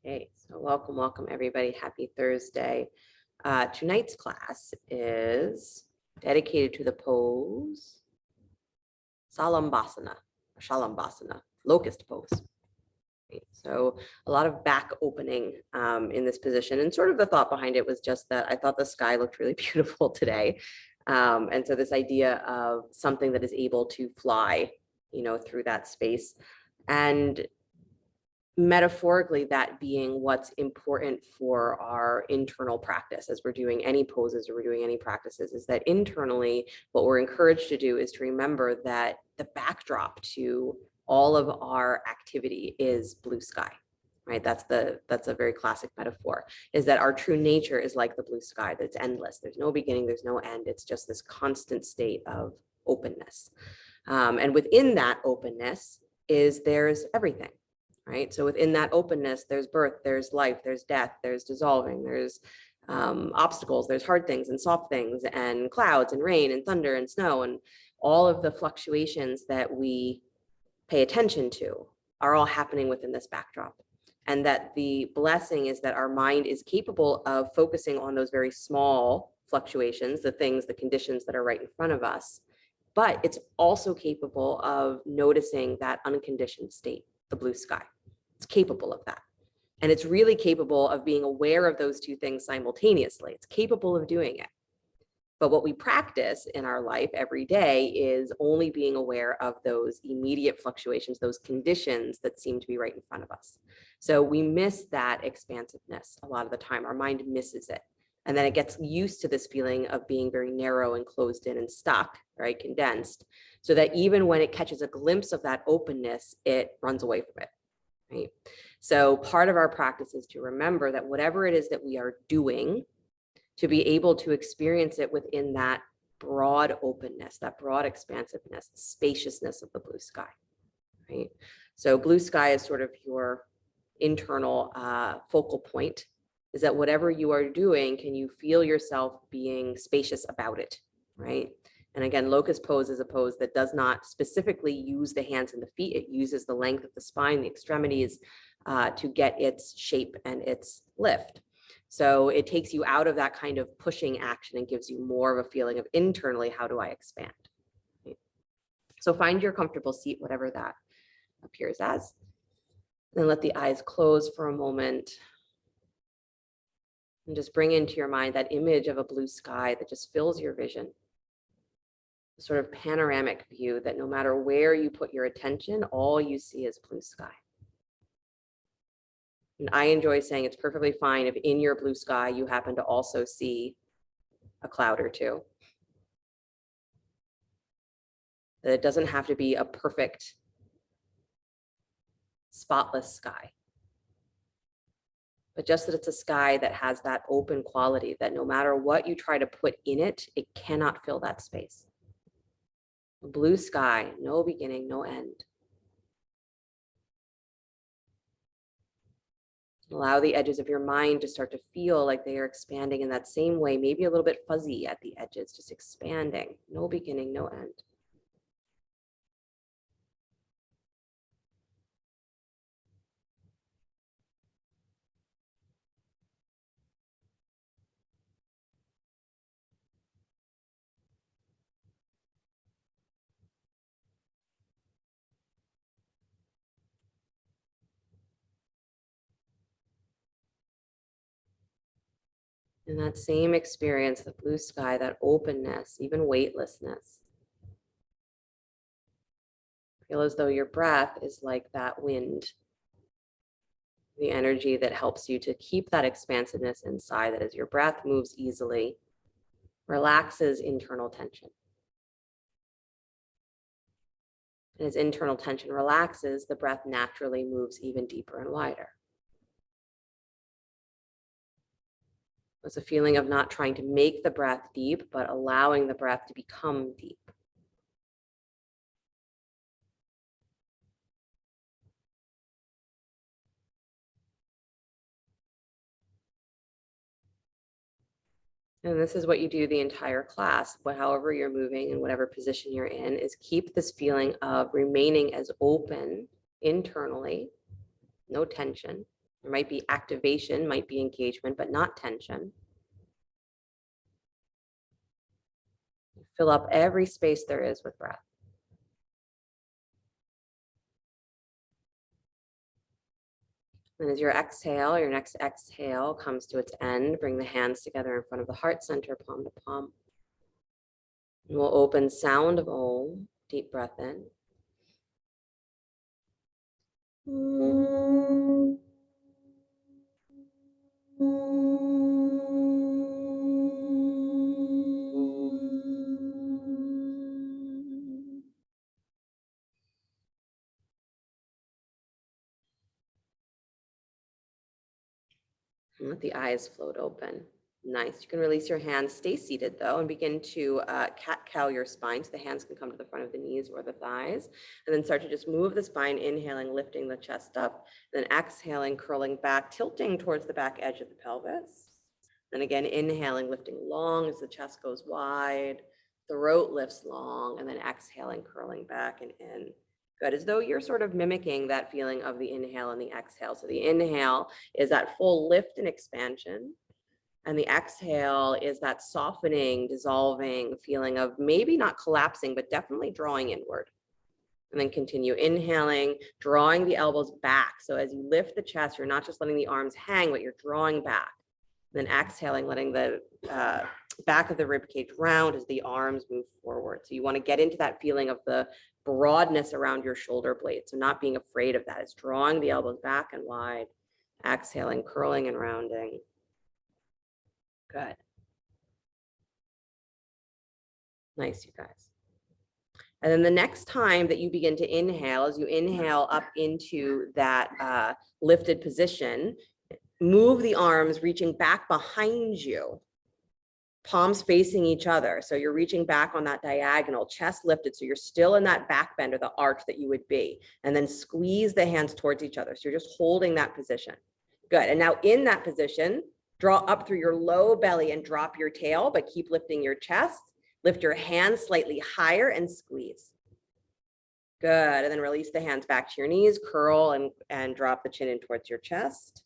Okay, so welcome everybody. Happy Thursday. Tonight's class is dedicated to the pose Salabhasana, Locust Pose. Okay, so a lot of back opening in this position, and sort of the thought behind it was just that I thought the sky looked really beautiful today. And so this idea of something that is able to fly, through that space, and metaphorically that being what's important for our internal practice as we're doing any poses or we're doing any practices, is that internally what we're encouraged to do is to remember that the backdrop to all of our activity is blue sky, right? That's a very classic metaphor, is that our true nature is like the blue sky, that's endless. There's no beginning, there's no end. It's just this constant state of openness. And within that openness there's everything. Right. So within that openness, there's birth, there's life, there's death, there's dissolving, there's obstacles, there's hard things and soft things, and clouds and rain and thunder and snow, and all of the fluctuations that we pay attention to are all happening within this backdrop. And that the blessing is that our mind is capable of focusing on those very small fluctuations, the things, the conditions that are right in front of us, but it's also capable of noticing that unconditioned state, the blue sky. It's capable of that. And it's really capable of being aware of those two things simultaneously. It's capable of doing it. But what we practice in our life every day is only being aware of those immediate fluctuations, those conditions that seem to be right in front of us. So we miss that expansiveness a lot of the time. Our mind misses it. And then it gets used to this feeling of being very narrow and closed in and stuck, right, condensed, so that even when it catches a glimpse of that openness, it runs away from it. Right. So part of our practice is to remember that whatever it is that we are doing, to be able to experience it within that broad openness, that broad expansiveness, the spaciousness of the blue sky. Right. So blue sky is sort of your internal focal point, is that whatever you are doing, can you feel yourself being spacious about it? Right. And again, locust pose is a pose that does not specifically use the hands and the feet. It uses the length of the spine, the extremities, to get its shape and its lift. So it takes you out of that kind of pushing action and gives you more of a feeling of internally, how do I expand? Right? So find your comfortable seat, whatever that appears as. Then let the eyes close for a moment. And just bring into your mind that image of a blue sky that just fills your vision. Sort of panoramic view that no matter where you put your attention, all you see is blue sky. And I enjoy saying it's perfectly fine if in your blue sky you happen to also see a cloud or two. That it doesn't have to be a perfect, spotless sky, but just that it's a sky that has that open quality that no matter what you try to put in it, it cannot fill that space. Blue sky, no beginning, no end. Allow the edges of your mind to start to feel like they are expanding in that same way, maybe a little bit fuzzy at the edges, just expanding, no beginning, no end. And that same experience, the blue sky, that openness, even weightlessness. Feel as though your breath is like that wind, the energy that helps you to keep that expansiveness inside, that as your breath moves easily, relaxes internal tension. And as internal tension relaxes, the breath naturally moves even deeper and wider. It's a feeling of not trying to make the breath deep, but allowing the breath to become deep. And this is what you do the entire class, however you're moving and whatever position you're in, is keep this feeling of remaining as open internally, no tension, There might be activation, might be engagement, but not tension. Fill up every space there is with breath. And as your exhale, your next exhale comes to its end, bring the hands together in front of the heart center, palm to palm. And we'll open sound of Om, deep breath in. And let the eyes float open. Nice. You can release your hands. Stay seated though, and begin to cat-cow your spine. So the hands can come to the front of the knees or the thighs. And then start to just move the spine, inhaling, lifting the chest up. Then exhaling, curling back, tilting towards the back edge of the pelvis. And again, inhaling, lifting long as the chest goes wide. Throat lifts long, and then exhaling, curling back and in. Good, as though you're sort of mimicking that feeling of the inhale and the exhale. So the inhale is that full lift and expansion. And the exhale is that softening, dissolving feeling of maybe not collapsing, but definitely drawing inward. And then continue inhaling, drawing the elbows back. So as you lift the chest, you're not just letting the arms hang, but you're drawing back. Then exhaling, letting the back of the rib cage round as the arms move forward. So you want to get into that feeling of the broadness around your shoulder blades. So not being afraid of that. It's drawing the elbows back and wide, exhaling, curling and rounding. Good. Nice, you guys. And then the next time that you begin to inhale, as you inhale up into that lifted position, move the arms reaching back behind you, palms facing each other. So you're reaching back on that diagonal, chest lifted. So you're still in that back bend or the arch that you would be. And then squeeze the hands towards each other. So you're just holding that position. Good. And now in that position, draw up through your low belly and drop your tail, but keep lifting your chest. Lift your hands slightly higher and squeeze. Good. And then release the hands back to your knees, curl and drop the chin in towards your chest.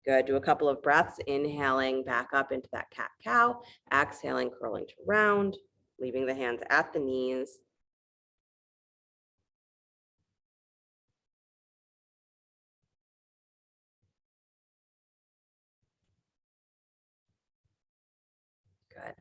Good. Do a couple of breaths, inhaling back up into that cat-cow, exhaling, curling to round, leaving the hands at the knees. Good.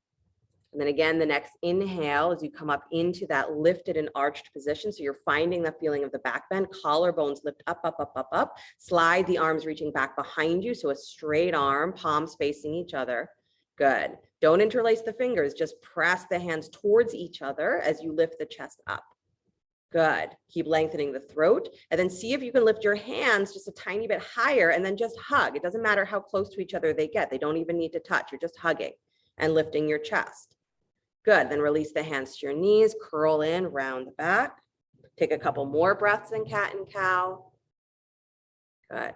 And then again, the next inhale as you come up into that lifted and arched position. So you're finding the feeling of the back bend, collarbones lift up, up, up, up, up. Slide the arms reaching back behind you. So a straight arm, palms facing each other. Good. Don't interlace the fingers. Just press the hands towards each other as you lift the chest up. Good. Keep lengthening the throat. And then see if you can lift your hands just a tiny bit higher and then just hug. It doesn't matter how close to each other they get. They don't even need to touch. You're just hugging and lifting your chest. Good. Then release the hands to your knees, curl in, round the back. Take a couple more breaths in cat and cow. Good.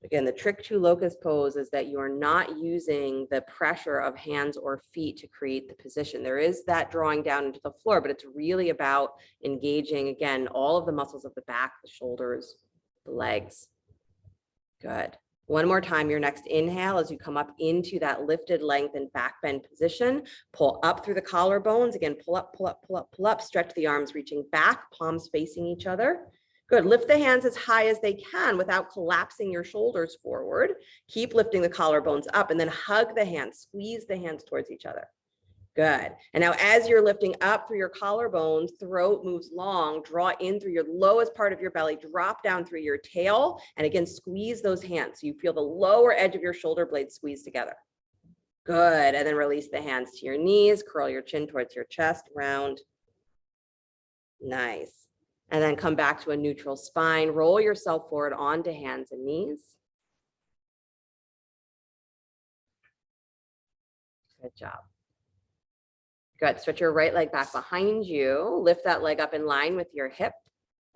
Again, the trick to locust pose is that you are not using the pressure of hands or feet to create the position. There is that drawing down into the floor, but it's really about engaging, again, all of the muscles of the back, the shoulders, the legs. Good. One more time, your next inhale as you come up into that lifted, lengthened back bend position. Pull up through the collarbones. Again, pull up, pull up, pull up, pull up. Stretch the arms reaching back, palms facing each other. Good. Lift the hands as high as they can without collapsing your shoulders forward. Keep lifting the collarbones up and then hug the hands. Squeeze the hands towards each other. Good. And now as you're lifting up through your collarbones, throat moves long, draw in through your lowest part of your belly, drop down through your tail, and again, squeeze those hands. So you feel the lower edge of your shoulder blades squeeze together. Good. And then release the hands to your knees, curl your chin towards your chest, round. Nice. And then come back to a neutral spine. Roll yourself forward onto hands and knees. Good job. Good. Stretch your right leg back behind you. Lift that leg up in line with your hip.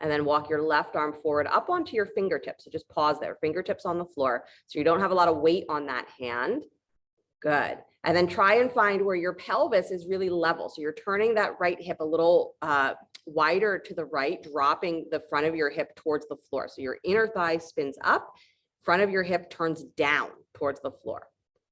And then walk your left arm forward up onto your fingertips. So just pause there. Fingertips on the floor. So you don't have a lot of weight on that hand. Good. And then try and find where your pelvis is really level. So you're turning that right hip a little wider to the right, dropping the front of your hip towards the floor. So your inner thigh spins up, front of your hip turns down towards the floor.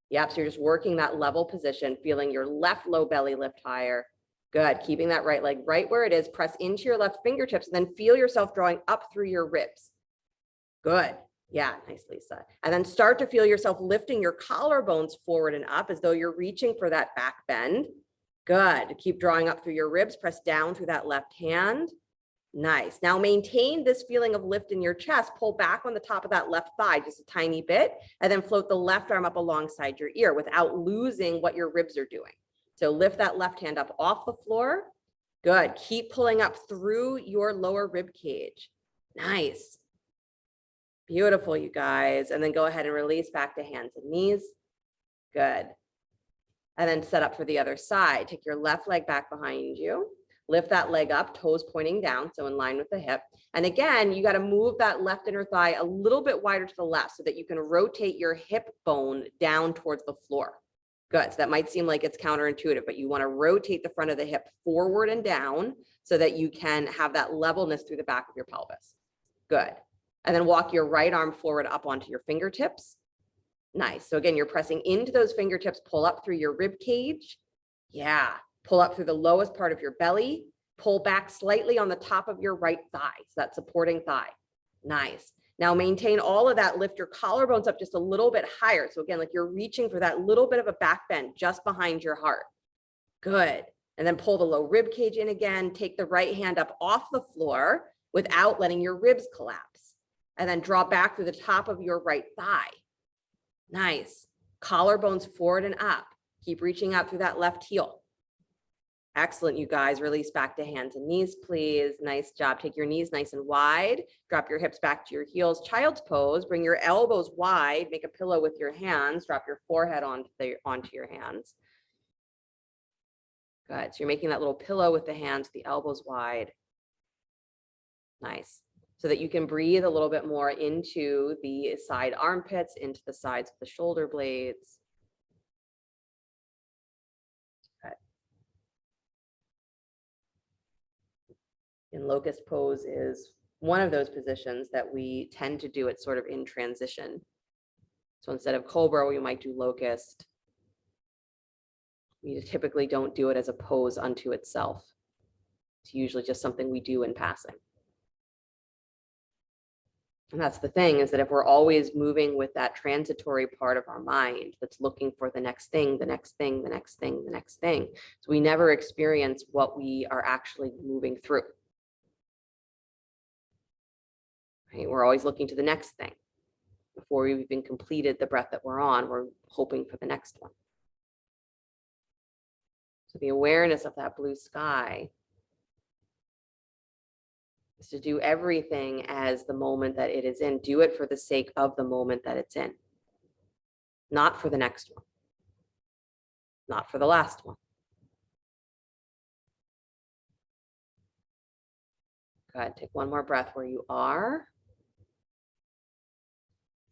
Yep, so you're just working that level position, feeling your left low belly lift higher. Good, keeping that right leg right where it is. Press into your left fingertips and then feel yourself drawing up through your ribs. Good. Yeah, nice, Lisa. And then start to feel yourself lifting your collarbones forward and up as though you're reaching for that back bend. Good. Keep drawing up through your ribs. Press down through that left hand. Nice. Now maintain this feeling of lift in your chest. Pull back on the top of that left thigh just a tiny bit, and then float the left arm up alongside your ear without losing what your ribs are doing. So lift that left hand up off the floor. Good. Keep pulling up through your lower rib cage. Nice. Beautiful, you guys. And then go ahead and release back to hands and knees. Good. And then set up for the other side. Take your left leg back behind you. Lift that leg up, toes pointing down, so in line with the hip. And again, you got to move that left inner thigh a little bit wider to the left so that you can rotate your hip bone down towards the floor. Good. So that might seem like it's counterintuitive, but you want to rotate the front of the hip forward and down so that you can have that levelness through the back of your pelvis. Good. And then walk your right arm forward up onto your fingertips. Nice. So again, you're pressing into those fingertips, pull up through your rib cage. Yeah. Pull up through the lowest part of your belly. Pull back slightly on the top of your right thigh. So that supporting thigh. Nice. Now maintain all of that. Lift your collarbones up just a little bit higher. So again, like you're reaching for that little bit of a back bend just behind your heart. Good. And then pull the low rib cage in again. Take the right hand up off the floor without letting your ribs collapse. And then draw back through the top of your right thigh. Nice. Collarbones forward and up. Keep reaching out through that left heel. Excellent, you guys. Release back to hands and knees, please. Nice job. Take your knees nice and wide. Drop your hips back to your heels. Child's pose. Bring your elbows wide. Make a pillow with your hands. Drop your forehead onto your hands. Good. So you're making that little pillow with the hands, the elbows wide. Nice. So that you can breathe a little bit more into the side armpits, into the sides of the shoulder blades. Good. And locust pose is one of those positions that we tend to do it sort of in transition. So instead of cobra, we might do locust. We typically don't do it as a pose unto itself. It's usually just something we do in passing. And that's the thing, is that if we're always moving with that transitory part of our mind that's looking for the next thing, the next thing, the next thing, the next thing, so we never experience what we are actually moving through. Right? We're always looking to the next thing. Before we've even completed the breath that we're on, we're hoping for the next one. So the awareness of that blue sky is to do everything as the moment that it is in. Do it for the sake of the moment that it's in. Not for the next one. Not for the last one. Go ahead, take one more breath where you are.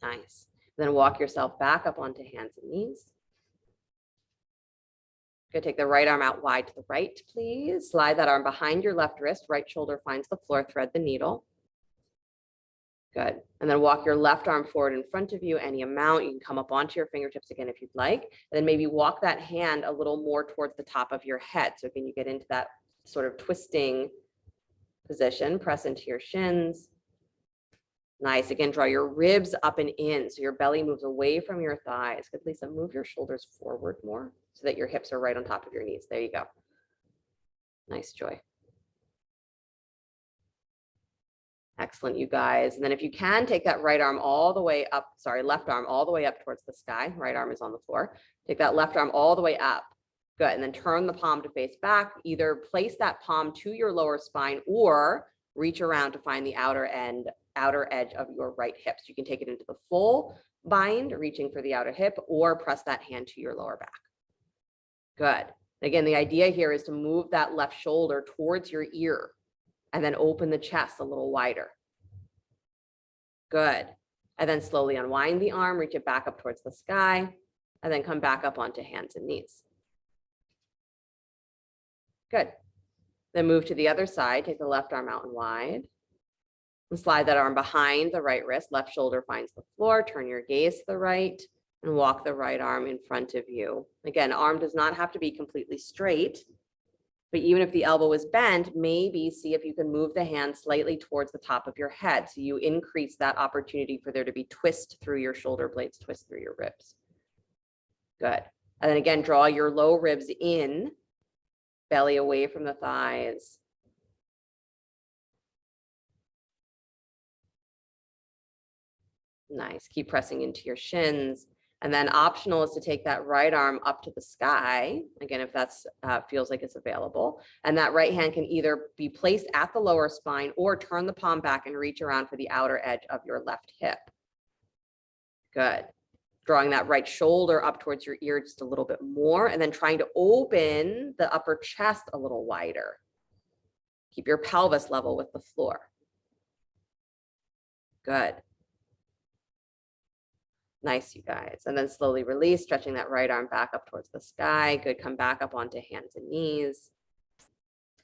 Nice. Then walk yourself back up onto hands and knees. Good. Take the right arm out wide to the right, please. Slide that arm behind your left wrist. Right shoulder finds the floor. Thread the needle. Good. And then walk your left arm forward in front of you any amount. You can come up onto your fingertips again if you'd like. And then maybe walk that hand a little more towards the top of your head. So again, you get into that sort of twisting position. Press into your shins. Nice. Again, draw your ribs up and in so your belly moves away from your thighs. Good, Lisa. Move your shoulders forward more so that your hips are right on top of your knees. There you go. Nice, Joy. Excellent, you guys. And then if you can, take that right arm all the way up, left arm all the way up towards the sky. Right arm is on the floor. Take that left arm all the way up. Good. And then turn the palm to face back. Either place that palm to your lower spine or reach around to find the outer edge of your right hip. So you can take it into the full bind, reaching for the outer hip, or press that hand to your lower back. Good. Again, the idea here is to move that left shoulder towards your ear and then open the chest a little wider. Good. And then slowly unwind the arm, reach it back up towards the sky. and then come back up onto hands and knees. Good. Then move to the other side, take the left arm out and wide. And slide that arm behind the right wrist, left shoulder finds the floor, turn your gaze to the right, and walk the right arm in front of you. Again, arm does not have to be completely straight, but even if the elbow is bent, maybe see if you can move the hand slightly towards the top of your head. So you increase that opportunity for there to be twist through your shoulder blades, twist through your ribs. Good. And then again, draw your low ribs in, belly away from the thighs. Nice. Keep pressing into your shins. And then optional is to take that right arm up to the sky. Again, if that's feels like it's available. And that right hand can either be placed at the lower spine or turn the palm back and reach around for the outer edge of your left hip. Good. Drawing that right shoulder up towards your ear just a little bit more, and then trying to open the upper chest a little wider. Keep your pelvis level with the floor. Good. Nice, you guys. And then slowly release, stretching that right arm back up towards the sky. Good. Come back up onto hands and knees.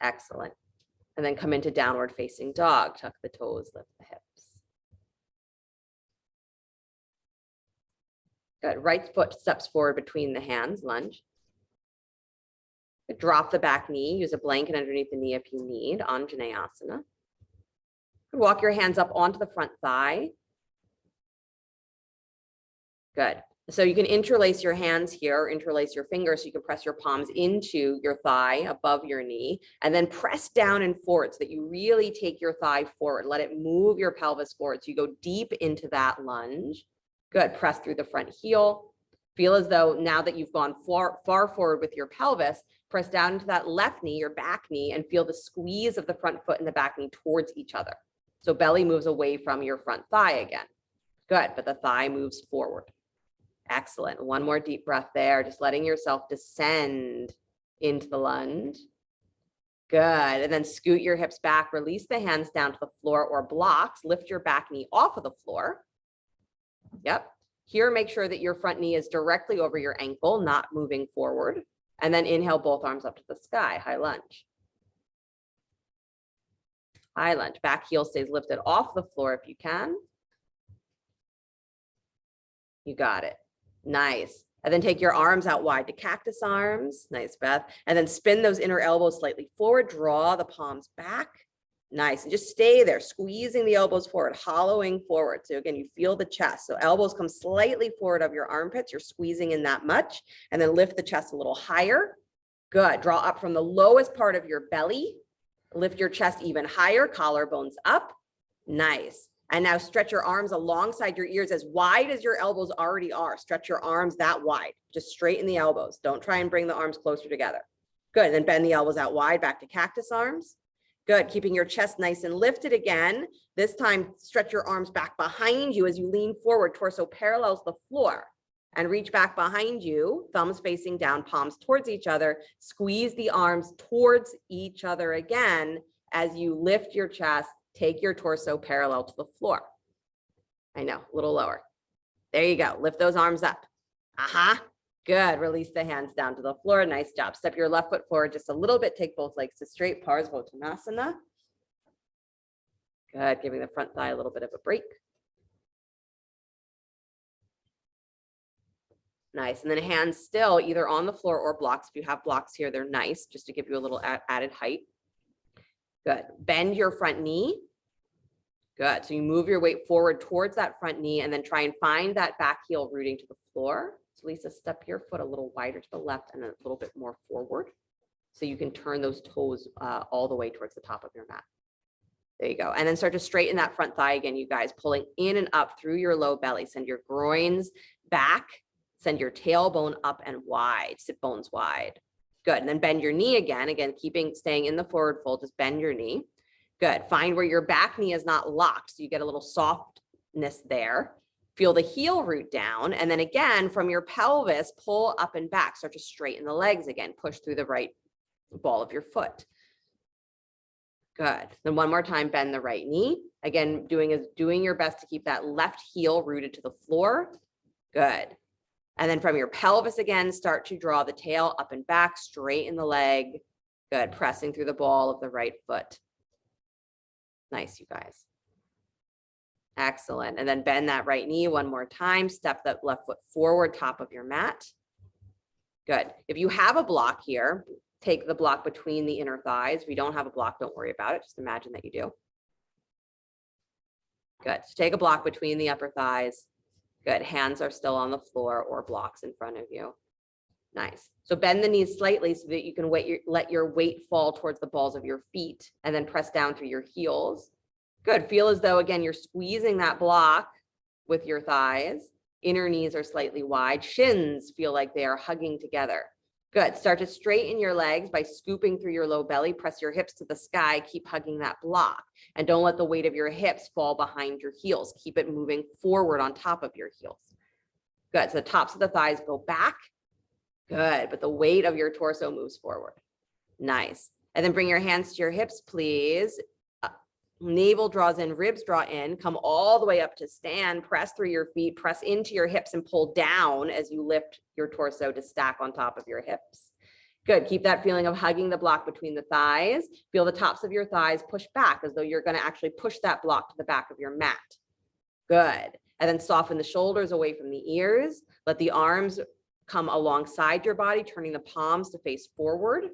Excellent. And then come into downward facing dog. Tuck the toes, lift the hips. Good. Right foot steps forward between the hands, lunge. Good. Drop the back knee. Use a blanket underneath the knee if you need. Anjanayasana. Good. Walk your hands up onto the front thigh. Good. So you can interlace your hands here, or interlace your fingers so you can press your palms into your thigh above your knee, and then press down and forward so that you really take your thigh forward. Let it move your pelvis forward so you go deep into that lunge. Good. Press through the front heel. Feel as though now that you've gone far forward with your pelvis, press down into that left knee, your back knee, and feel the squeeze of the front foot and the back knee towards each other. So belly moves away from your front thigh again. Good. But the thigh moves forward. Excellent. One more deep breath there, just letting yourself descend into the lunge. Good. And then scoot your hips back, release the hands down to the floor or blocks, lift your back knee off of the floor. Yep. Here, make sure that your front knee is directly over your ankle, not moving forward. And then inhale both arms up to the sky, high lunge. High lunge. Back heel stays lifted off the floor if you can. You got it. Nice. And then take your arms out wide to cactus arms. Nice breath. And then spin those inner elbows slightly forward. Draw the palms back. Nice. And just stay there, squeezing the elbows forward, hollowing forward. So again, you feel the chest. So elbows come slightly forward of your armpits. You're squeezing in that much. And then lift the chest a little higher. Good. Draw up from the lowest part of your belly. Lift your chest even higher, collarbones up. Nice. And now stretch your arms alongside your ears as wide as your elbows already are. Stretch your arms that wide. Just straighten the elbows. Don't try and bring the arms closer together. Good. And then bend the elbows out wide, back to cactus arms. Good. Keeping your chest nice and lifted again. This time, stretch your arms back behind you as you lean forward. Torso parallels the floor. And reach back behind you, thumbs facing down, palms towards each other. Squeeze the arms towards each other again as you lift your chest. Take your torso parallel to the floor. I know, a little lower. There you go. Lift those arms up. Good. Release the hands down to the floor. Nice job. Step your left foot forward just a little bit. Take both legs to straight. Parsvottanasana. Good. Giving the front thigh a little bit of a break. Nice. And then hands still either on the floor or blocks. If you have blocks here, they're nice just to give you a little added height. Good. Bend your front knee. Good. So you move your weight forward towards that front knee and then try and find that back heel rooting to the floor. So Lisa, step your foot a little wider to the left and a little bit more forward. So you can turn those toes all the way towards the top of your mat. There you go. And then start to straighten that front thigh again, you guys, pulling in and up through your low belly. Send your groins back. Send your tailbone up and wide. Sit bones wide. Good. And then bend your knee again. Again, staying in the forward fold, just bend your knee. Good. Find where your back knee is not locked. So you get a little softness there. Feel the heel root down. And then again, from your pelvis, pull up and back. Start to straighten the legs again. Push through the right ball of your foot. Good. Then one more time, bend the right knee. Again, doing your best to keep that left heel rooted to the floor. Good. And then from your pelvis again, start to draw the tail up and back, straighten the leg. Good, pressing through the ball of the right foot. Nice, you guys. Excellent. And then bend that right knee one more time. Step that left foot forward, top of your mat. Good. If you have a block here, take the block between the inner thighs. If you don't have a block, don't worry about it. Just imagine that you do. Good. So take a block between the upper thighs. Good. Hands are still on the floor or blocks in front of you. Nice. So bend the knees slightly so that you can let your weight fall towards the balls of your feet and then press down through your heels. Good. Feel as though, again, you're squeezing that block with your thighs. Inner knees are slightly wide. Shins feel like they are hugging together. Good. Start to straighten your legs by scooping through your low belly. Press your hips to the sky. Keep hugging that block. And don't let the weight of your hips fall behind your heels. Keep it moving forward on top of your heels. Good. So the tops of the thighs go back. Good. But the weight of your torso moves forward. Nice. And then bring your hands to your hips, please. Navel draws in, ribs draw in, come all the way up to stand, press through your feet, press into your hips and pull down as you lift your torso to stack on top of your hips. Good. Keep that feeling of hugging the block between the thighs. Feel the tops of your thighs push back as though you're going to actually push that block to the back of your mat. Good. And then soften the shoulders away from the ears. Let the arms come alongside your body, turning the palms to face forward.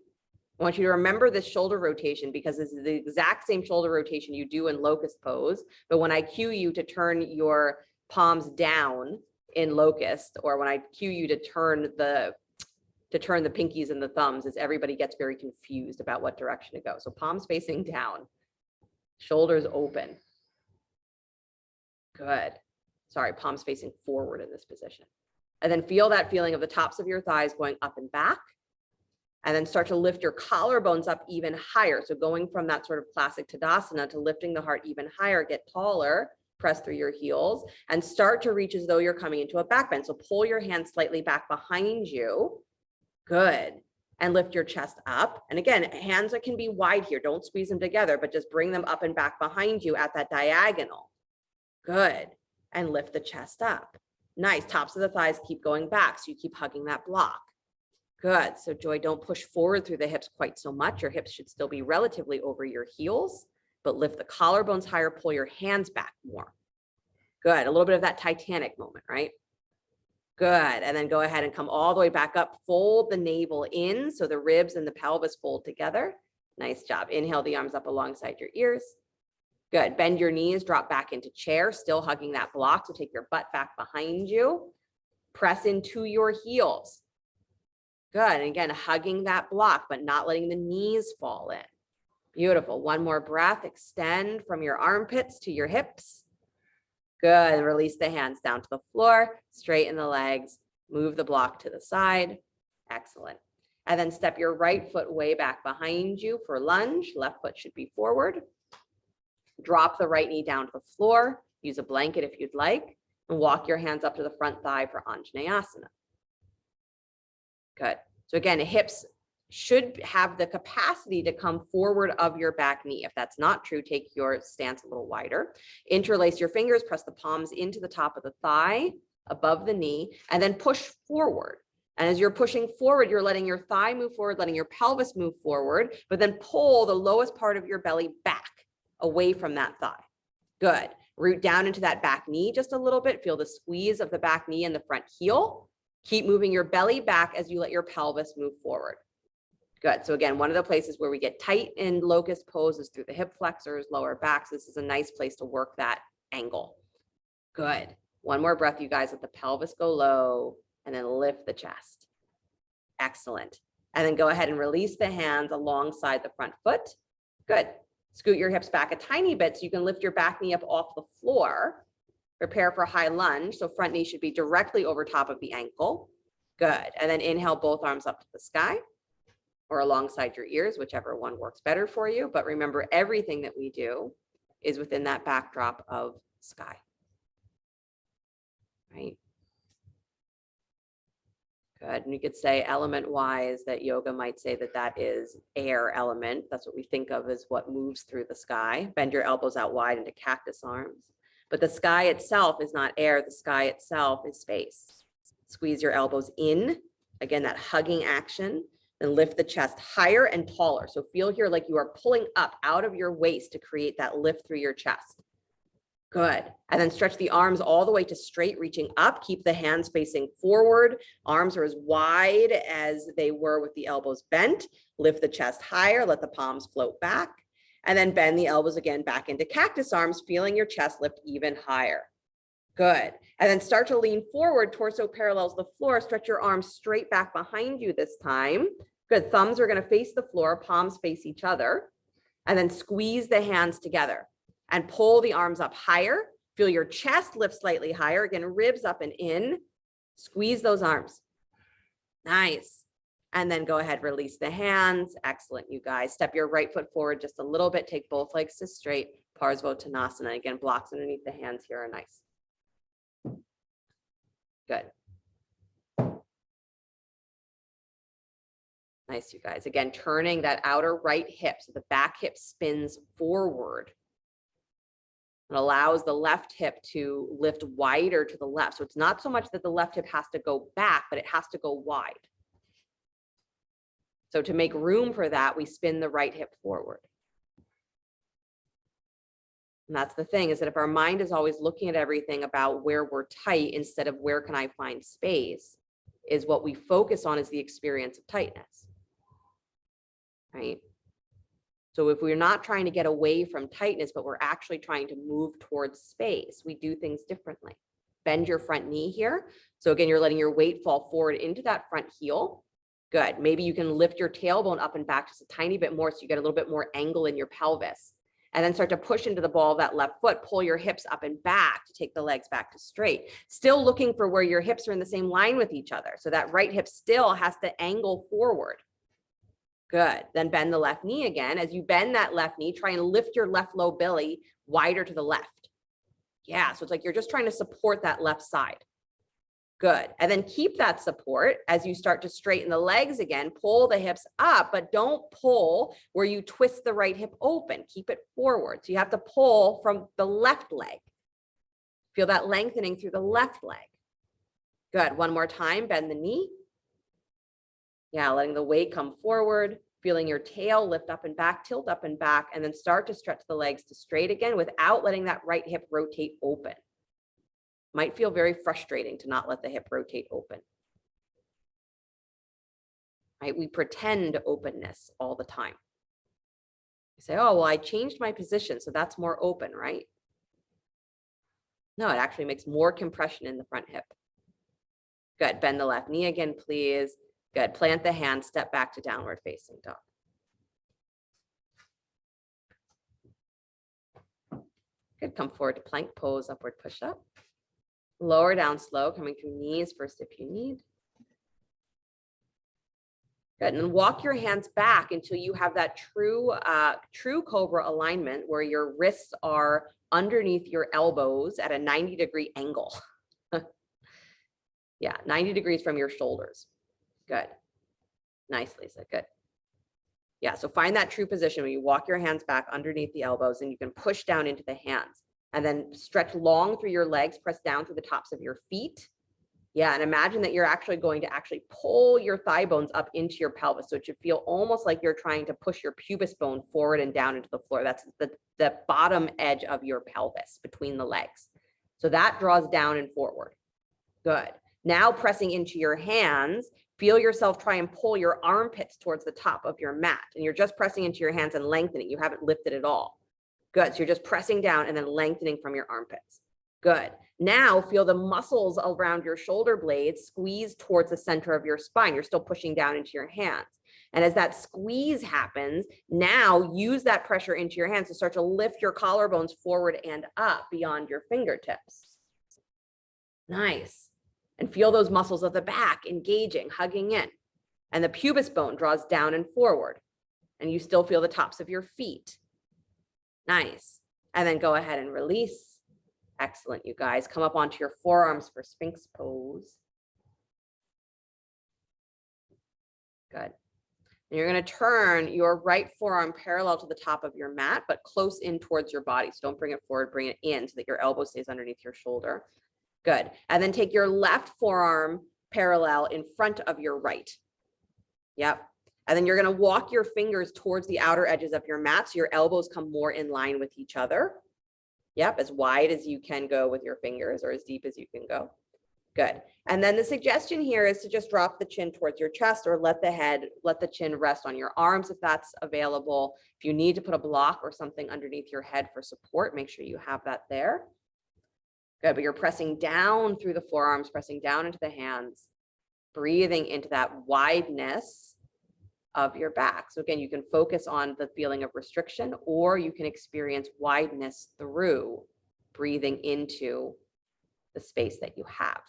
I want you to remember this shoulder rotation because this is the exact same shoulder rotation you do in Locust Pose. But when I cue you to turn your palms down in Locust, or when I cue you to turn the pinkies and the thumbs, is everybody gets very confused about what direction to go. So palms facing down, shoulders open. Good. Sorry, palms facing forward in this position. And then feel that feeling of the tops of your thighs going up and back. And then start to lift your collarbones up even higher. So going from that sort of classic Tadasana to lifting the heart even higher, get taller, press through your heels, and start to reach as though you're coming into a back bend. So pull your hands slightly back behind you. Good. And lift your chest up. And again, hands that can be wide here. Don't squeeze them together, but just bring them up and back behind you at that diagonal. Good. And lift the chest up. Nice. Tops of the thighs keep going back. So you keep hugging that block. Good. So Joy, don't push forward through the hips quite so much. Your hips should still be relatively over your heels, but lift the collarbones higher, pull your hands back more. Good. A little bit of that Titanic moment, right? Good. And then go ahead and come all the way back up. Fold the navel in so the ribs and the pelvis fold together. Nice job. Inhale the arms up alongside your ears. Good. Bend your knees, drop back into chair, still hugging that block. So take your butt back behind you. Press into your heels. Good. And again, hugging that block, but not letting the knees fall in. Beautiful. One more breath. Extend from your armpits to your hips. Good. And release the hands down to the floor. Straighten the legs. Move the block to the side. Excellent. And then step your right foot way back behind you for lunge. Left foot should be forward. Drop the right knee down to the floor. Use a blanket if you'd like. And walk your hands up to the front thigh for Anjanayasana. Good. So again, hips should have the capacity to come forward of your back knee. If that's not true, take your stance a little wider. Interlace your fingers, press the palms into the top of the thigh, above the knee, and then push forward. And as you're pushing forward, you're letting your thigh move forward, letting your pelvis move forward, but then pull the lowest part of your belly back away from that thigh. Good. Root down into that back knee just a little bit. Feel the squeeze of the back knee and the front heel. Keep moving your belly back as you let your pelvis move forward. Good. So again, one of the places where we get tight in Locust Pose is through the hip flexors, lower backs. This is a nice place to work that angle. Good. One more breath, you guys. Let the pelvis go low and then lift the chest. Excellent. And then go ahead and release the hands alongside the front foot. Good. Scoot your hips back a tiny bit so you can lift your back knee up off the floor. Prepare for high lunge. So front knee should be directly over top of the ankle. Good. And then inhale both arms up to the sky or alongside your ears, whichever one works better for you. But remember, everything that we do is within that backdrop of sky. Right? Good. And you could say element wise that yoga might say that that is air element. That's what we think of as what moves through the sky. Bend your elbows out wide into cactus arms. But the sky itself is not air. The sky itself is space. Squeeze your elbows in. Again, that hugging action. Then lift the chest higher and taller. So feel here like you are pulling up out of your waist to create that lift through your chest. Good. And then stretch the arms all the way to straight, reaching up. Keep the hands facing forward. Arms are as wide as they were with the elbows bent. Lift the chest higher. Let the palms float back. And then bend the elbows again back into cactus arms, feeling your chest lift even higher. Good. And then start to lean forward, torso parallels the floor. Stretch your arms straight back behind you this time. Good. Thumbs are going to face the floor, palms face each other. And then squeeze the hands together and pull the arms up higher. Feel your chest lift slightly higher. Again, ribs up and in. Squeeze those arms. Nice. And then go ahead, release the hands. Excellent, you guys. Step your right foot forward just a little bit. Take both legs to straight. Parsvottanasana. Again, blocks underneath the hands here are nice. Good. Nice, you guys. Again, turning that outer right hip. So the back hip spins forward. It allows the left hip to lift wider to the left. So it's not so much that the left hip has to go back, but it has to go wide. So to make room for that, we spin the right hip forward. And that's the thing, is that if our mind is always looking at everything about where we're tight instead of where can I find space, is what we focus on is the experience of tightness, right? So if we're not trying to get away from tightness, but we're actually trying to move towards space, we do things differently. Bend your front knee here. So again, you're letting your weight fall forward into that front heel. Good. Maybe you can lift your tailbone up and back just a tiny bit more so you get a little bit more angle in your pelvis. And then start to push into the ball of that left foot, pull your hips up and back to take the legs back to straight. Still looking for where your hips are in the same line with each other. So that right hip still has to angle forward. Good. Then bend the left knee again. As you bend that left knee, try and lift your left low belly wider to the left. Yeah, so it's like you're just trying to support that left side. Good. And then keep that support as you start to straighten the legs again. Pull the hips up, but don't pull where you twist the right hip open. Keep it forward. So you have to pull from the left leg. Feel that lengthening through the left leg. Good. One more time. Bend the knee. Yeah, letting the weight come forward. Feeling your tail lift up and back, tilt up and back, and then start to stretch the legs to straight again without letting that right hip rotate open. Might feel very frustrating to not let the hip rotate open. Right? We pretend openness all the time. We say, oh, well, I changed my position, so that's more open, right? No, it actually makes more compression in the front hip. Good. Bend the left knee again, please. Good. Plant the hand, step back to downward facing dog. Good. Come forward to plank pose, upward push up. Lower down slow, coming through knees first if you need. Good. And then walk your hands back until you have that true cobra alignment where your wrists are underneath your elbows at a 90-degree angle. Yeah, 90 degrees from your shoulders. Good. Nice, Lisa. Good. Yeah, so find that true position where you walk your hands back underneath the elbows and you can push down into the hands. And then stretch long through your legs, press down through the tops of your feet. Yeah, and imagine that you're actually going to pull your thigh bones up into your pelvis. So it should feel almost like you're trying to push your pubis bone forward and down into the floor. That's the bottom edge of your pelvis between the legs. So that draws down and forward. Good. Now pressing into your hands, feel yourself try and pull your armpits towards the top of your mat. And you're just pressing into your hands and lengthening. You haven't lifted at all. Good. So you're just pressing down and then lengthening from your armpits. Good. Now feel the muscles around your shoulder blades squeeze towards the center of your spine. You're still pushing down into your hands. And as that squeeze happens, now use that pressure into your hands to start to lift your collarbones forward and up beyond your fingertips. Nice. And feel those muscles of the back engaging, hugging in. And the pubis bone draws down and forward. And you still feel the tops of your feet. Nice. And then go ahead and release. Excellent, you guys. Come up onto your forearms for Sphinx Pose. Good. And you're going to turn your right forearm parallel to the top of your mat, but close in towards your body. So don't bring it forward, bring it in so that your elbow stays underneath your shoulder. Good. And then take your left forearm parallel in front of your right. Yep. And then you're going to walk your fingers towards the outer edges of your mat so your elbows come more in line with each other. Yep, as wide as you can go with your fingers or as deep as you can go. Good. And then the suggestion here is to just drop the chin towards your chest or let the chin rest on your arms if that's available. If you need to put a block or something underneath your head for support, make sure you have that there. Good, but you're pressing down through the forearms, pressing down into the hands, breathing into that wideness of your back. So again, you can focus on the feeling of restriction, or you can experience wideness through breathing into the space that you have.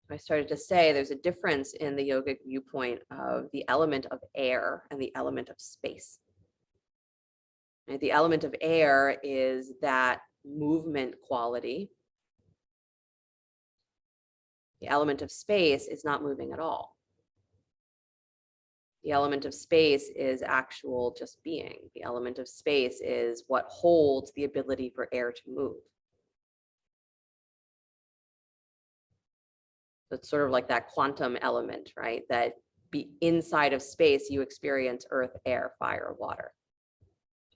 I started to say there's a difference in the yogic viewpoint of the element of air and the element of space. And the element of air is that movement quality. The element of space is not moving at all. The element of space is actual just being. The element of space is what holds the ability for air to move. So it's sort of like that quantum element, right? That be inside of space, you experience earth, air, fire, water,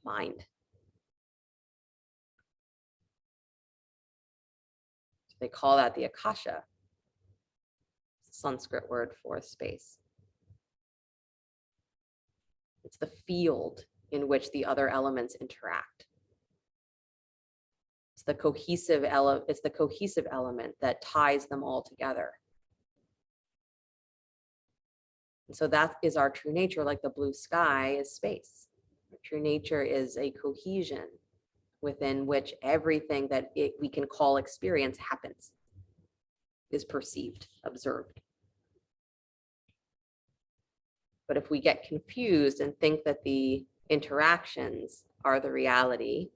mind. So they call that the Akasha. It's a Sanskrit word for space. It's the field in which the other elements interact. It's the cohesive element that ties them all together. And so that is our true nature, like the blue sky is space. Our true nature is a cohesion within which everything that we can call experience happens, is perceived, observed. But if we get confused and think that the interactions are the reality,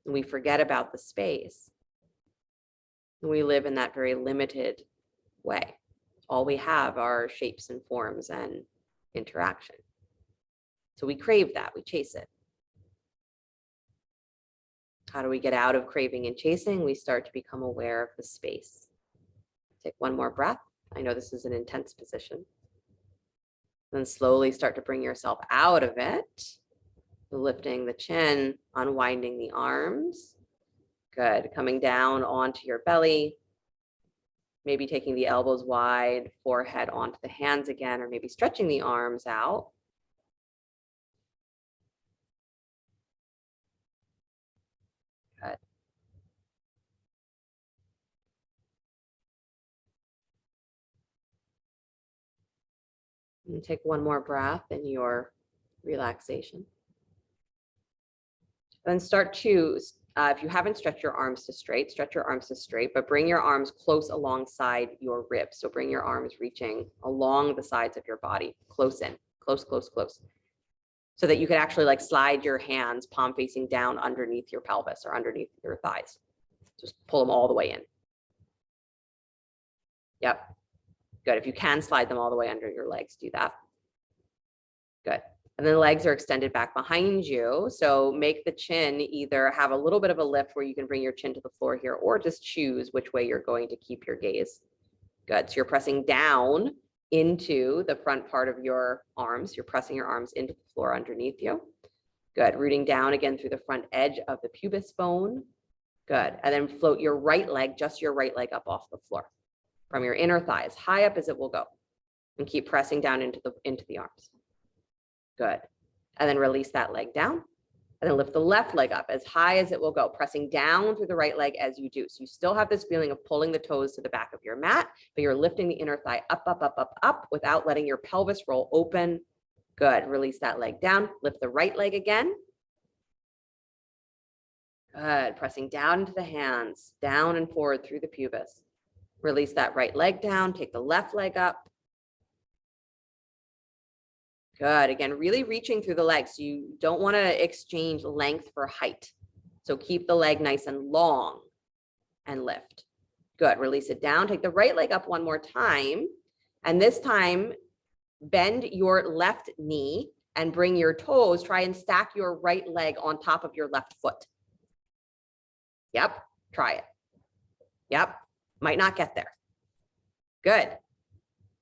and we forget about the space, and we live in that very limited way. All we have are shapes and forms and interaction. So we crave that, we chase it. How do we get out of craving and chasing? We start to become aware of the space. Take one more breath. I know this is an intense position. Then slowly start to bring yourself out of it. Lifting the chin, unwinding the arms. Good. Coming down onto your belly. Maybe taking the elbows wide, forehead onto the hands again, or maybe stretching the arms out. Good. And take one more breath in your relaxation. Then start to, if you haven't stretched your arms to straight, stretch your arms to straight, but bring your arms close alongside your ribs. So bring your arms reaching along the sides of your body, close in, close, close, close. So that you could actually like slide your hands palm facing down underneath your pelvis or underneath your thighs. Just pull them all the way in. Yep. Good. If you can slide them all the way under your legs, do that. Good. And then the legs are extended back behind you. So make the chin either have a little bit of a lift where you can bring your chin to the floor here, or just choose which way you're going to keep your gaze. Good. So you're pressing down into the front part of your arms. You're pressing your arms into the floor underneath you. Good. Rooting down again through the front edge of the pubis bone. Good. And then float your right leg, just your right leg up off the floor from your inner thigh, as high up as it will go. And keep pressing down into the arms. Good. And then release that leg down. And then lift the left leg up as high as it will go, pressing down through the right leg as you do. So you still have this feeling of pulling the toes to the back of your mat, but you're lifting the inner thigh up, up, up, up, up, without letting your pelvis roll open. Good. Release that leg down. Lift the right leg again. Good. Pressing down into the hands, down and forward through the pubis. Release that right leg down. Take the left leg up. Good. Again, really reaching through the legs. You don't want to exchange length for height. So keep the leg nice and long and lift. Good. Release it down. Take the right leg up one more time. And this time, bend your left knee and bring your toes. Try and stack your right leg on top of your left foot. Yep. Try it. Yep. Might not get there. Good.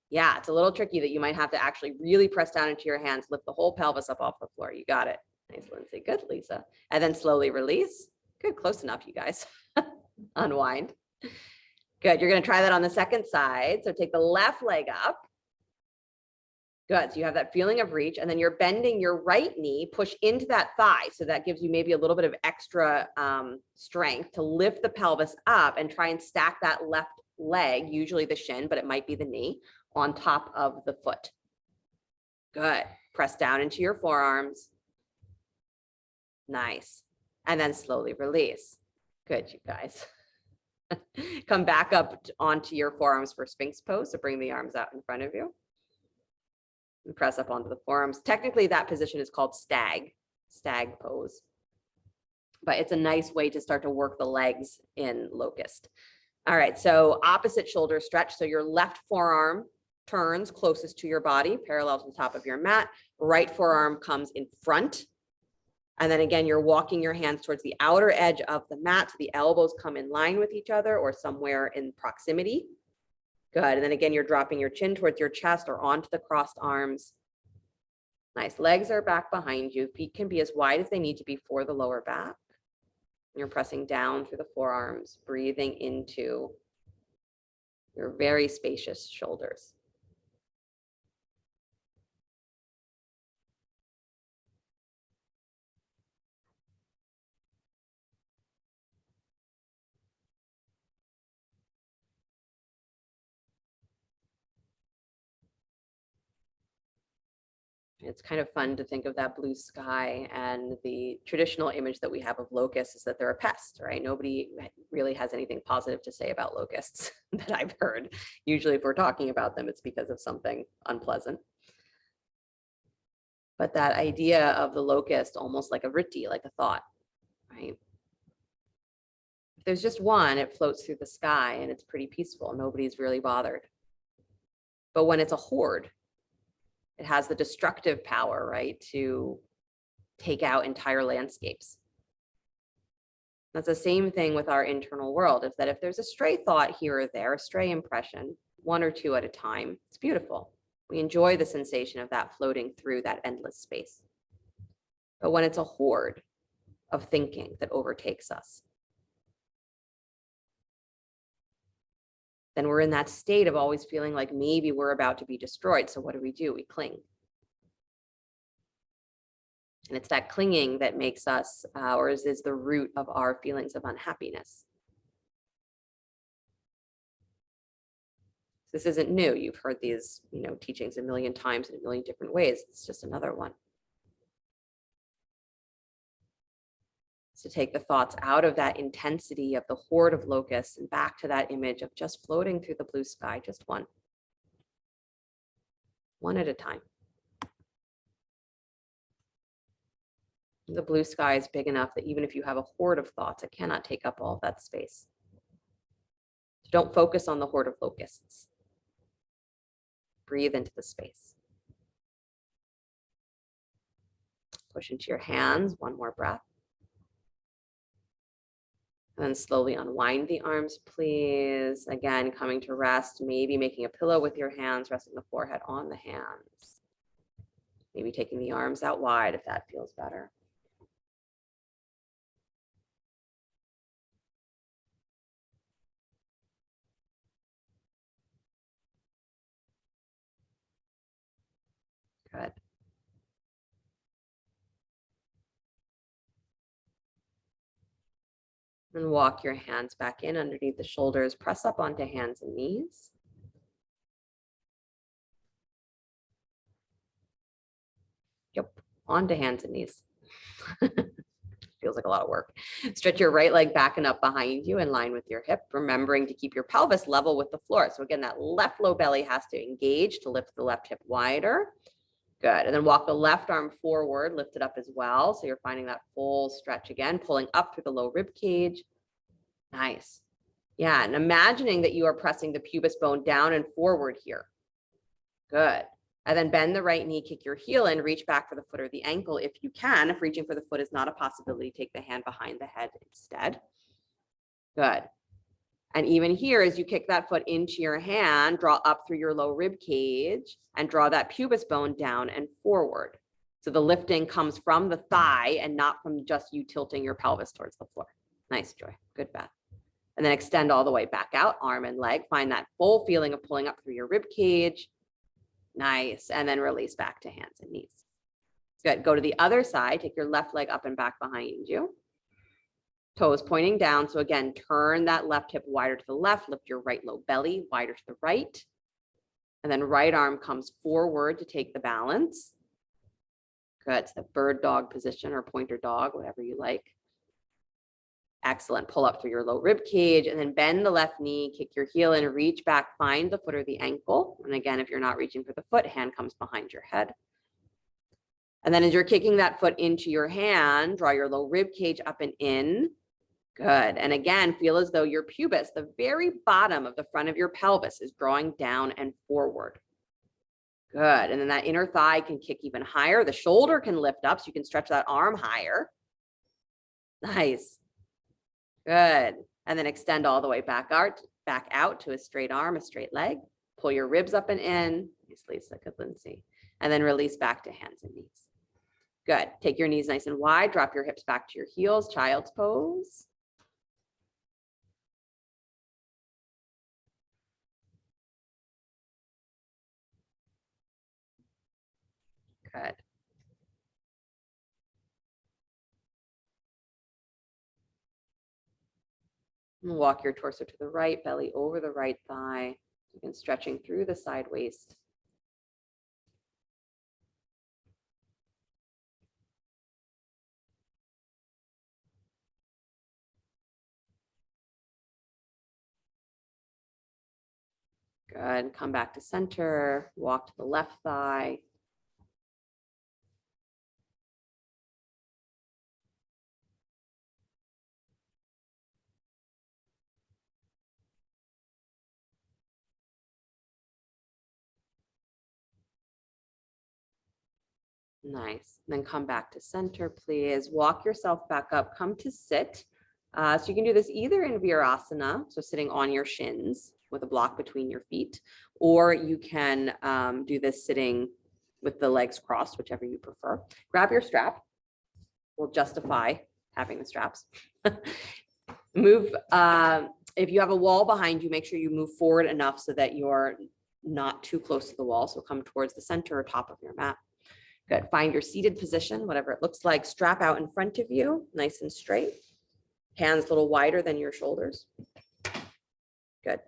Yeah, it's a little tricky that you might have to actually really press down into your hands, lift the whole pelvis up off the floor. You got it. Nice, Lindsay. Good, Lisa. And then slowly release. Good, close enough, you guys. Unwind. Good. You're going to try that on the second side. So take the left leg up. Good. So you have that feeling of reach, and then you're bending your right knee, push into that thigh. So that gives you maybe a little bit of extra strength to lift the pelvis up and try and stack that left leg, usually the shin, but it might be the knee, on top of the foot. Good. Press down into your forearms. Nice. And then slowly release. Good, you guys. Come back up onto your forearms for Sphinx Pose. So bring the arms out in front of you. And press up onto the forearms. Technically, that position is called stag pose. But it's a nice way to start to work the legs in Locust. All right, so opposite shoulder stretch. So your left forearm turns closest to your body, parallel to the top of your mat. Right forearm comes in front. And then again, you're walking your hands towards the outer edge of the mat. So the elbows come in line with each other or somewhere in proximity. Good. And then again, you're dropping your chin towards your chest or onto the crossed arms. Nice. Legs are back behind you. Feet can be as wide as they need to be for the lower back. You're pressing down through the forearms, breathing into your very spacious shoulders. It's kind of fun to think of that blue sky, and the traditional image that we have of locusts is that they're a pest, right? Nobody really has anything positive to say about locusts that I've heard. Usually if we're talking about them, it's because of something unpleasant. But that idea of the locust, almost like a vritti, like a thought, right? If there's just one, it floats through the sky and it's pretty peaceful. Nobody's really bothered. But when it's a horde, it has the destructive power, right, to take out entire landscapes. That's the same thing with our internal world, is that if there's a stray thought here or there, a stray impression, one or two at a time, it's beautiful. We enjoy the sensation of that floating through that endless space. But when it's a horde of thinking that overtakes us, then we're in that state of always feeling like maybe we're about to be destroyed. So what do? We cling. And it's that clinging that makes us, or is the root of our feelings of unhappiness. This isn't new. You've heard these, teachings a million times in a million different ways. It's just another one. To take the thoughts out of that intensity of the horde of locusts and back to that image of just floating through the blue sky, just one at a time. The blue sky is big enough that even if you have a horde of thoughts, it cannot take up all of that space. So don't focus on the horde of locusts. Breathe into the space. Push into your hands, one more breath. And then slowly unwind the arms, please. Again, coming to rest, maybe making a pillow with your hands, resting the forehead on the hands. Maybe taking the arms out wide if that feels better. Good. And walk your hands back in underneath the shoulders. Press up onto hands and knees. Yep, onto hands and knees. Feels like a lot of work. Stretch your right leg back and up behind you in line with your hip, remembering to keep your pelvis level with the floor. So again, that left low belly has to engage to lift the left hip wider. Good. And then walk the left arm forward, lift it up as well. So you're finding that full stretch again, pulling up through the low rib cage. Nice. Yeah. And imagining that you are pressing the pubis bone down and forward here. Good. And then bend the right knee, kick your heel in, reach back for the foot or the ankle if you can. If reaching for the foot is not a possibility, take the hand behind the head instead. Good. And even here, as you kick that foot into your hand, draw up through your low rib cage and draw that pubis bone down and forward. So the lifting comes from the thigh and not from just you tilting your pelvis towards the floor. Nice, Joy. Good, Beth. And then extend all the way back out, arm and leg. Find that full feeling of pulling up through your rib cage. Nice. And then release back to hands and knees. Good. Go to the other side. Take your left leg up and back behind you. Toes pointing down. So again, turn that left hip wider to the left. Lift your right low belly wider to the right. And then right arm comes forward to take the balance. Good. It's the bird dog position or pointer dog, whatever you like. Excellent. Pull up through your low rib cage and then bend the left knee, kick your heel in, reach back, find the foot or the ankle. And again, if you're not reaching for the foot, hand comes behind your head. And then as you're kicking that foot into your hand, draw your low rib cage up and in. Good. And again, feel as though your pubis, the very bottom of the front of your pelvis, is drawing down and forward. Good. And then that inner thigh can kick even higher. The shoulder can lift up so you can stretch that arm higher. Nice. Good. And then extend all the way back out to a straight arm, a straight leg. Pull your ribs up and in. Nice, Lisa. Good, Lindsay. And then release back to hands and knees. Good. Take your knees nice and wide. Drop your hips back to your heels. Child's pose. Good. And walk your torso to the right, belly over the right thigh. Again, stretching through the side waist. Good. Come back to center. Walk to the left thigh. Nice. Then come back to center, please. Walk yourself back up. Come to sit. So you can do this either in Virasana, so sitting on your shins with a block between your feet, or you can do this sitting with the legs crossed, whichever you prefer. Grab your strap. We'll justify having the straps. Move. If you have a wall behind you, make sure you move forward enough so that you're not too close to the wall. So come towards the center or top of your mat. Good. Find your seated position, whatever it looks like. Strap out in front of you, nice and straight. Hands a little wider than your shoulders. Good.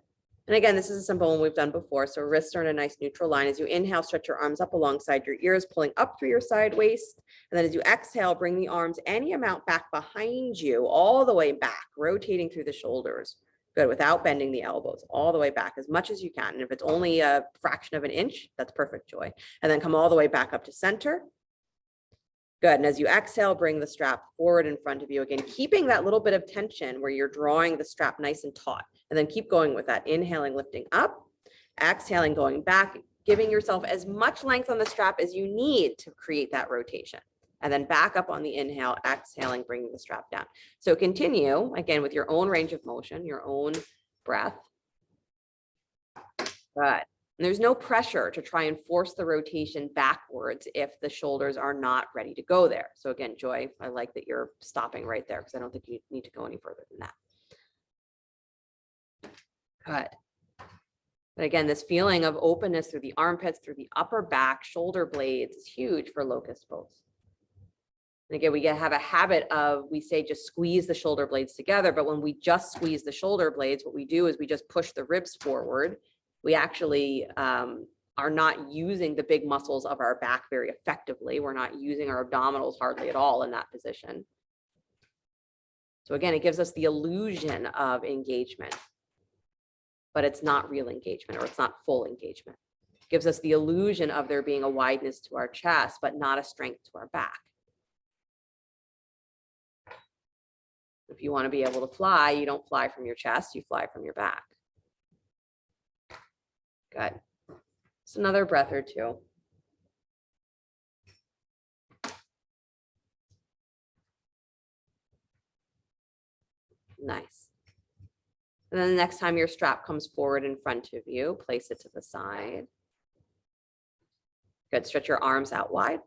And again, this is a simple one we've done before. So wrists are in a nice neutral line. As you inhale, stretch your arms up alongside your ears, pulling up through your side waist. And then as you exhale, bring the arms any amount back behind you, all the way back, rotating through the shoulders. Good, without bending the elbows, all the way back as much as you can. And if it's only a fraction of an inch, that's perfect, Joy. And then come all the way back up to center. Good, and as you exhale, bring the strap forward in front of you. Again, keeping that little bit of tension where you're drawing the strap nice and taut. And then keep going with that, inhaling, lifting up, exhaling, going back, giving yourself as much length on the strap as you need to create that rotation. And then back up on the inhale, exhaling, bringing the strap down. So continue, again, with your own range of motion, your own breath. Good. And there's no pressure to try and force the rotation backwards if the shoulders are not ready to go there. So again, Joy, I like that you're stopping right there because I don't think you need to go any further than that. Good. But again, this feeling of openness through the armpits, through the upper back, shoulder blades is huge for locust pose. And again, we have a habit of, we say just squeeze the shoulder blades together, but when we just squeeze the shoulder blades, what we do is we just push the ribs forward. We actually are not using the big muscles of our back very effectively. We're not using our abdominals hardly at all in that position. So again, it gives us the illusion of engagement, but it's not real engagement, or it's not full engagement. It gives us the illusion of there being a wideness to our chest, but not a strength to our back. If you want to be able to fly, you don't fly from your chest, you fly from your back. Good. Just another breath or two. Nice. And then the next time your strap comes forward in front of you, place it to the side. Good. Stretch your arms out wide.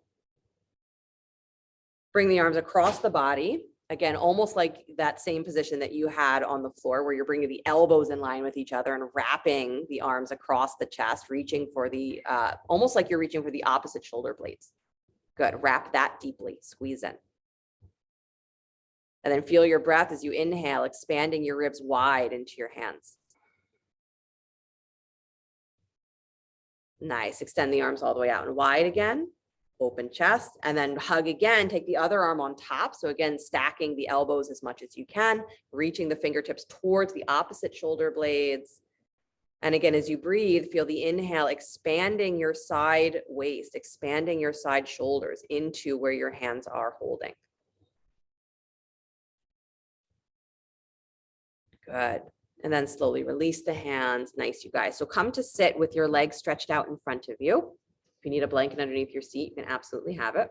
Bring the arms across the body. Again, almost like that same position that you had on the floor where you're bringing the elbows in line with each other and wrapping the arms across the chest, reaching for the, almost like you're reaching for the opposite shoulder blades. Good. Wrap that deeply. Squeeze in. And then feel your breath as you inhale, expanding your ribs wide into your hands. Nice. Extend the arms all the way out and wide again. Open chest, and then hug again. Take the other arm on top. So again, stacking the elbows as much as you can, reaching the fingertips towards the opposite shoulder blades. And again, as you breathe, feel the inhale, expanding your side waist, expanding your side shoulders into where your hands are holding. Good. And then slowly release the hands. Nice, you guys. So come to sit with your legs stretched out in front of you. If you need a blanket underneath your seat, you can absolutely have it.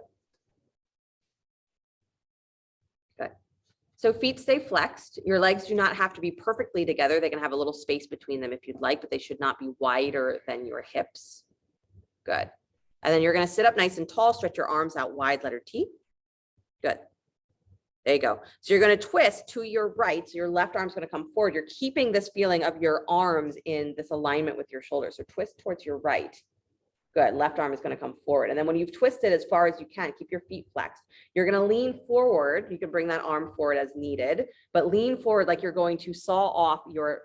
Good. So feet stay flexed. Your legs do not have to be perfectly together. They can have a little space between them if you'd like, but they should not be wider than your hips. Good. And then you're going to sit up nice and tall, stretch your arms out wide, letter T. Good. There you go. So you're going to twist to your right. So your left arm's going to come forward. You're keeping this feeling of your arms in this alignment with your shoulders. So twist towards your right. Good. Left arm is going to come forward. And then when you've twisted as far as you can, keep your feet flexed. You're going to lean forward. You can bring that arm forward as needed, but lean forward like you're going to saw off your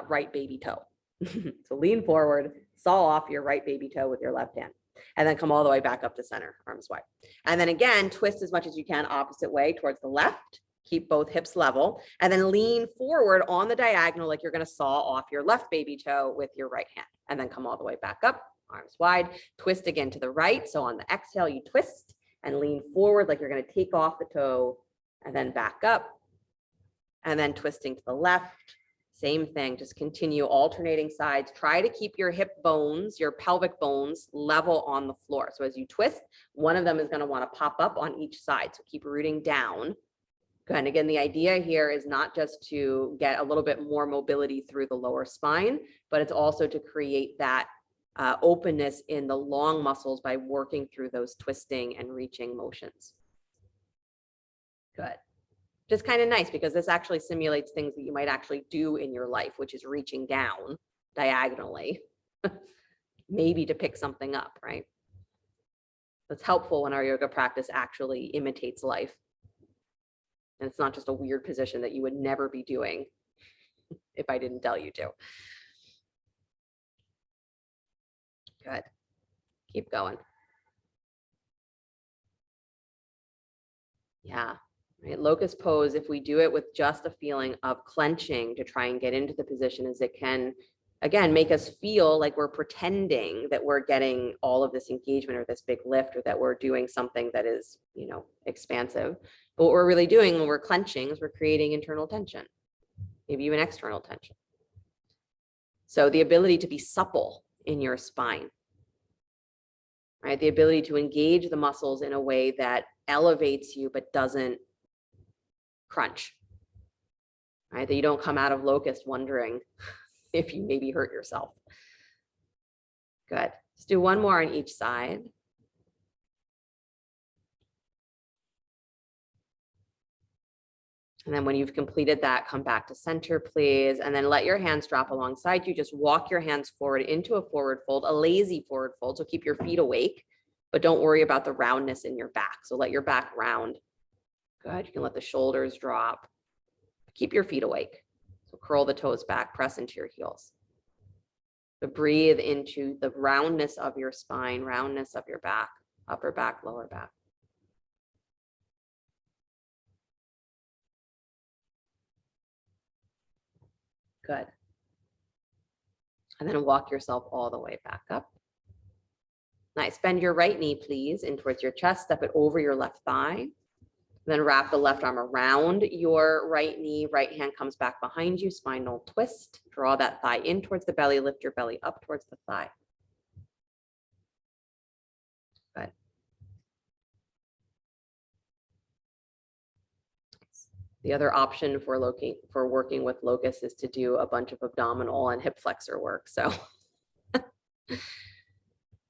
right baby toe. So lean forward, saw off your right baby toe with your left hand, and then come all the way back up to center, arms wide. And then again, twist as much as you can opposite way towards the left. Keep both hips level, and then lean forward on the diagonal like you're going to saw off your left baby toe with your right hand, and then come all the way back up. Arms wide, twist again to the right. So on the exhale, you twist and lean forward like you're going to take off the toe and then back up and then twisting to the left. Same thing, just continue alternating sides. Try to keep your hip bones, your pelvic bones level on the floor. So as you twist, one of them is going to want to pop up on each side. So keep rooting down. Good. And again, the idea here is not just to get a little bit more mobility through the lower spine, but it's also to create that openness in the long muscles by working through those twisting and reaching motions. Good. Just kind of nice because this actually simulates things that you might actually do in your life, which is reaching down diagonally, maybe to pick something up, right? It's helpful when our yoga practice actually imitates life. And it's not just a weird position that you would never be doing if I didn't tell you to. Good. Keep going. Yeah. Right. Locust pose, if we do it with just a feeling of clenching to try and get into the position, as it can, again, make us feel like we're pretending that we're getting all of this engagement or this big lift, or that we're doing something that is, you know, expansive. But what we're really doing when we're clenching is we're creating internal tension, maybe even external tension. So the ability to be supple in your spine, right? The ability to engage the muscles in a way that elevates you but doesn't crunch, right? That you don't come out of locust wondering if you maybe hurt yourself. Good. Let's do one more on each side. And then when you've completed that, come back to center, please. And then let your hands drop alongside you. Just walk your hands forward into a forward fold, a lazy forward fold. So keep your feet awake, but don't worry about the roundness in your back. So let your back round. Good. You can let the shoulders drop. Keep your feet awake. So curl the toes back, press into your heels. But breathe into the roundness of your spine, roundness of your back, upper back, lower back. Good. And then walk yourself all the way back up. Nice. Bend your right knee, please, in towards your chest. Step it over your left thigh. Then wrap the left arm around your right knee. Right hand comes back behind you. Spinal twist. Draw that thigh in towards the belly. Lift your belly up towards the thigh. Good. The other option for working with Locust is to do a bunch of abdominal and hip flexor work. So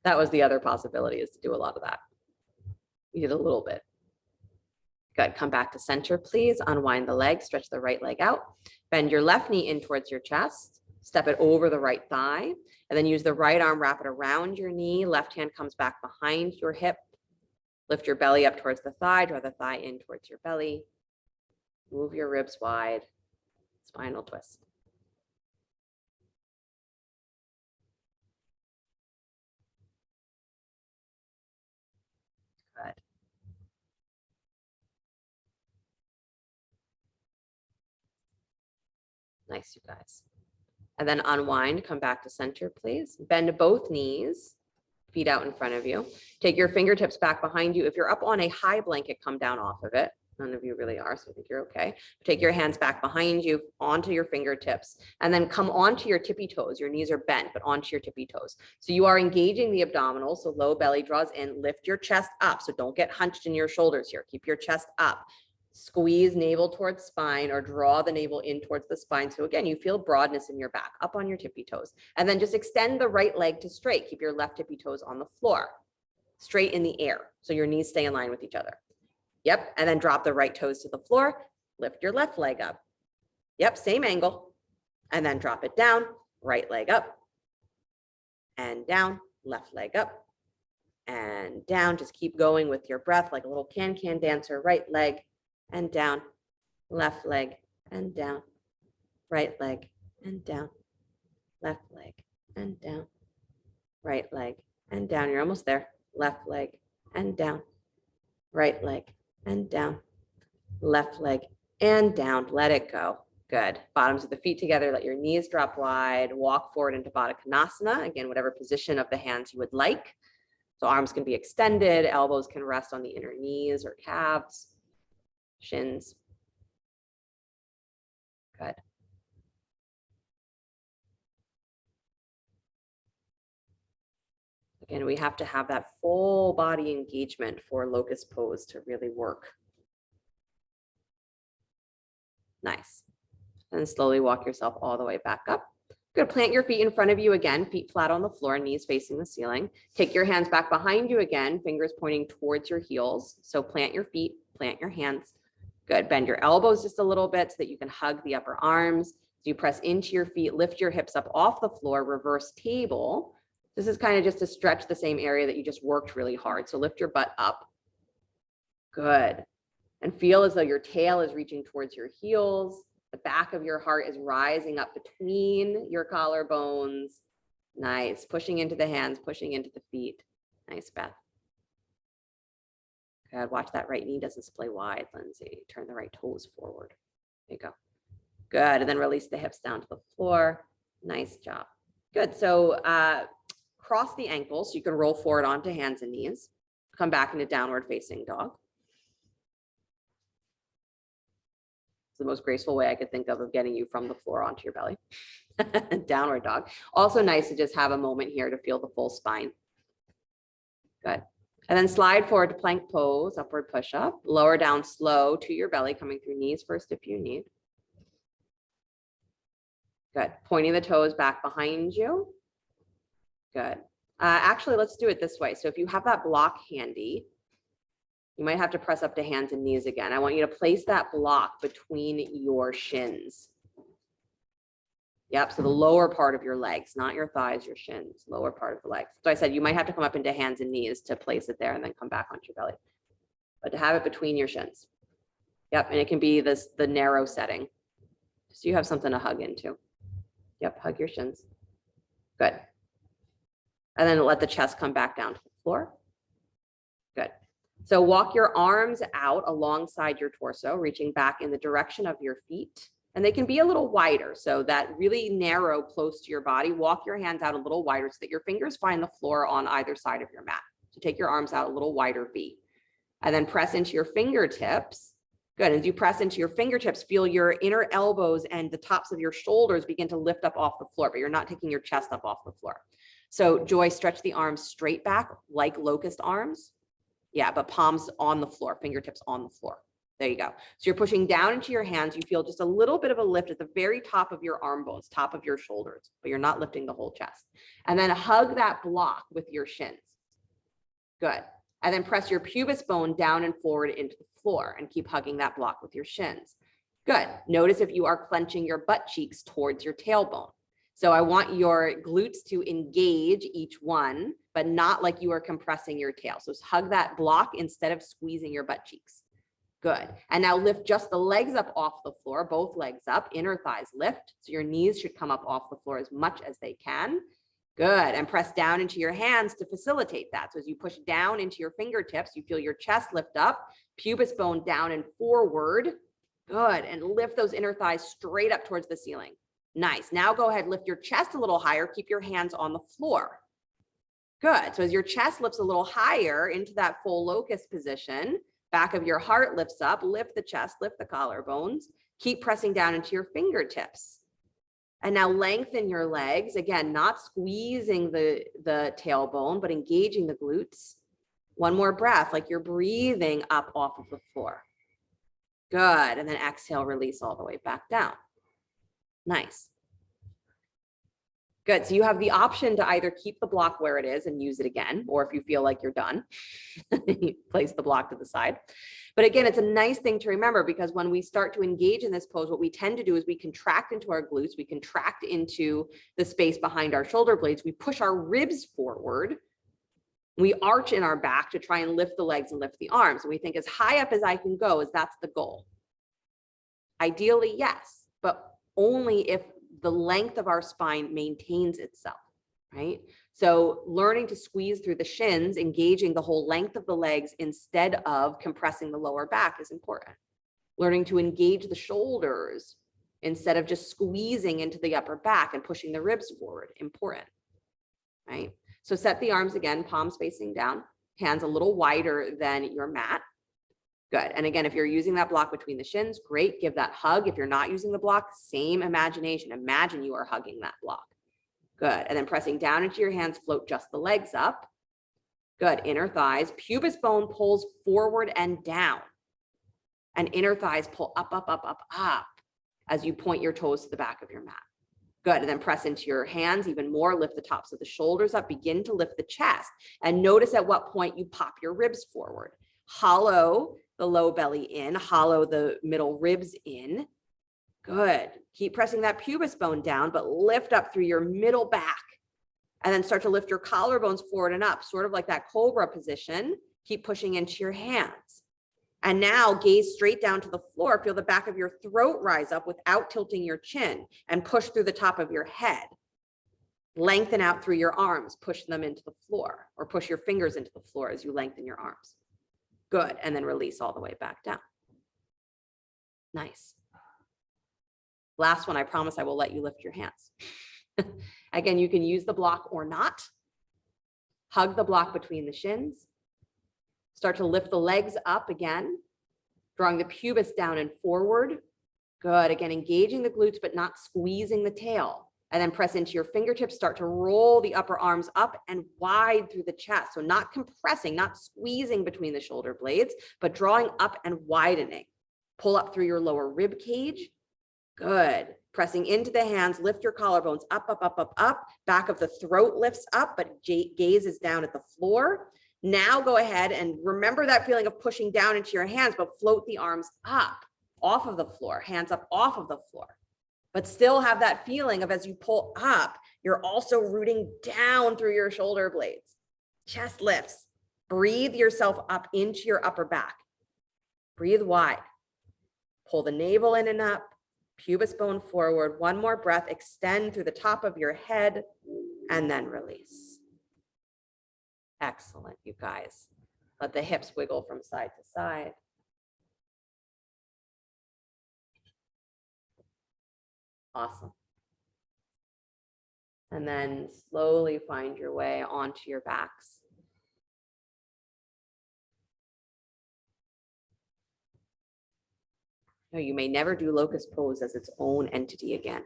that was the other possibility, is to do a lot of that. We did a little bit. Good. Come back to center, please. Unwind the leg, stretch the right leg out. Bend your left knee in towards your chest. Step it over the right thigh, and then use the right arm, wrap it around your knee. Left hand comes back behind your hip. Lift your belly up towards the thigh, draw the thigh in towards your belly. Move your ribs wide. Spinal twist. Good. Nice, you guys. And then unwind, come back to center, please. Bend both knees, feet out in front of you. Take your fingertips back behind you. If you're up on a high blanket, come down off of it. None of you really are, so I think you're okay. Take your hands back behind you, onto your fingertips, and then come onto your tippy toes. Your knees are bent, but onto your tippy toes. So you are engaging the abdominals, so low belly draws in, lift your chest up. So don't get hunched in your shoulders here. Keep your chest up. Squeeze navel towards spine, or draw the navel in towards the spine. So again, you feel broadness in your back, up on your tippy toes. And then just extend the right leg to straight. Keep your left tippy toes on the floor, straight in the air. So your knees stay in line with each other. Yep. And then drop the right toes to the floor. Lift your left leg up. Yep. Same angle. And then drop it down. Right leg up and down. Left leg up and down. Just keep going with your breath like a little can-can dancer. Right leg and down. Left leg and down. Right leg and down. Left leg and down. Right leg and down. You're almost there. Left leg and down. Right leg and down, left leg and down. Let it go. Good. Bottoms of the feet together. Let your knees drop wide. Walk forward into Badakanasana. Again, whatever position of the hands you would like. So arms can be extended. Elbows can rest on the inner knees or calves, shins. Good. Again, we have to have that full body engagement for Locust Pose to really work. Nice. And slowly walk yourself all the way back up. Good. Plant your feet in front of you again, feet flat on the floor, knees facing the ceiling. Take your hands back behind you again, fingers pointing towards your heels. So plant your feet, plant your hands. Good. Bend your elbows just a little bit so that you can hug the upper arms. You press into your feet, lift your hips up off the floor, reverse table. This is kind of just to stretch the same area that you just worked really hard. So lift your butt up. Good. And feel as though your tail is reaching towards your heels. The back of your heart is rising up between your collarbones. Nice. Pushing into the hands, pushing into the feet. Nice, Beth. Good. Watch that right knee doesn't splay wide, Lindsay. Turn the right toes forward. There you go. Good. And then release the hips down to the floor. Nice job. Good. So cross the ankles so you can roll forward onto hands and knees. Come back into downward facing dog. It's the most graceful way I could think of getting you from the floor onto your belly. Downward dog. Also nice to just have a moment here to feel the full spine. Good. And then slide forward to plank pose, upward push up. Lower down slow to your belly, coming through knees first if you need. Good. Pointing the toes back behind you. Good. Actually, let's do it this way. So if you have that block handy, you might have to press up to hands and knees again. I want you to place that block between your shins. Yep, so the lower part of your legs, not your thighs, your shins, lower part of the legs. So I said you might have to come up into hands and knees to place it there and then come back onto your belly. But to have it between your shins. Yep, and it can be the narrow setting. So you have something to hug into. Yep, hug your shins. Good. And then let the chest come back down to the floor. Good. So walk your arms out alongside your torso, reaching back in the direction of your feet. And they can be a little wider. So that really narrow, close to your body, walk your hands out a little wider so that your fingers find the floor on either side of your mat. So take your arms out a little wider V. And then press into your fingertips. Good. As you press into your fingertips, feel your inner elbows and the tops of your shoulders begin to lift up off the floor, but you're not taking your chest up off the floor. So Joy, stretch the arms straight back like locust arms. Yeah, but palms on the floor, fingertips on the floor. There you go. So you're pushing down into your hands. You feel just a little bit of a lift at the very top of your arm bones, top of your shoulders, but you're not lifting the whole chest. And then hug that block with your shins. Good. And then press your pubis bone down and forward into the floor and keep hugging that block with your shins. Good. Notice if you are clenching your butt cheeks towards your tailbone. So I want your glutes to engage each one, but not like you are compressing your tail. So hug that block instead of squeezing your butt cheeks. Good. And now lift just the legs up off the floor, both legs up, inner thighs lift. So your knees should come up off the floor as much as they can. Good. And press down into your hands to facilitate that. So as you push down into your fingertips, you feel your chest lift up, pubis bone down and forward. Good. And lift those inner thighs straight up towards the ceiling. Nice. Now go ahead, lift your chest a little higher. Keep your hands on the floor. Good. So as your chest lifts a little higher into that full locust position, back of your heart lifts up, lift the chest, lift the collarbones, keep pressing down into your fingertips. And now lengthen your legs. Again, not squeezing the tailbone, but engaging the glutes. One more breath, like you're breathing up off of the floor. Good. And then exhale, release all the way back down. Nice. Good. So you have the option to either keep the block where it is and use it again, or if you feel like you're done, you place the block to the side. But again, it's a nice thing to remember, because when we start to engage in this pose, what we tend to do is we contract into our glutes, we contract into the space behind our shoulder blades, we push our ribs forward, we arch in our back to try and lift the legs and lift the arms. And we think as high up as I can go, is that's the goal. Ideally, yes, but only if the length of our spine maintains itself, right? So learning to squeeze through the shins, engaging the whole length of the legs instead of compressing the lower back is important. Learning to engage the shoulders instead of just squeezing into the upper back and pushing the ribs forward, important, right? So set the arms again, palms facing down, hands a little wider than your mat. Good. And again, if you're using that block between the shins, great. Give that hug. If you're not using the block, same imagination. Imagine you are hugging that block. Good. And then pressing down into your hands, float just the legs up. Good. Inner thighs. Pubis bone pulls forward and down. And inner thighs pull up, up, up, up, up as you point your toes to the back of your mat. Good. And then press into your hands even more. Lift the tops of the shoulders up. Begin to lift the chest. And notice at what point you pop your ribs forward. Hollow the low belly in, hollow the middle ribs in. Good. Keep pressing that pubis bone down, but lift up through your middle back. And then start to lift your collarbones forward and up, sort of like that cobra position. Keep pushing into your hands. And now gaze straight down to the floor. Feel the back of your throat rise up without tilting your chin, and push through the top of your head. Lengthen out through your arms, push them into the floor, or push your fingers into the floor as you lengthen your arms. Good. And then release all the way back down. Nice. Last one, I promise I will let you lift your hands. Again, you can use the block or not. Hug the block between the shins. Start to lift the legs up again, drawing the pubis down and forward. Good. Again, engaging the glutes, but not squeezing the tail. And then press into your fingertips, start to roll the upper arms up and wide through the chest. So not compressing, not squeezing between the shoulder blades, but drawing up and widening. Pull up through your lower rib cage. Good. Pressing into the hands, lift your collarbones up, up, up, up, up. Back of the throat lifts up, but gaze is down at the floor. Now go ahead and remember that feeling of pushing down into your hands, but float the arms up off of the floor, hands up off of the floor. But still have that feeling of as you pull up, you're also rooting down through your shoulder blades. Chest lifts. Breathe yourself up into your upper back. Breathe wide. Pull the navel in and up, pubis bone forward. One more breath. Extend through the top of your head and then release. Excellent, you guys. Let the hips wiggle from side to side. Awesome. And then slowly find your way onto your backs. No, you may never do locust pose as its own entity again.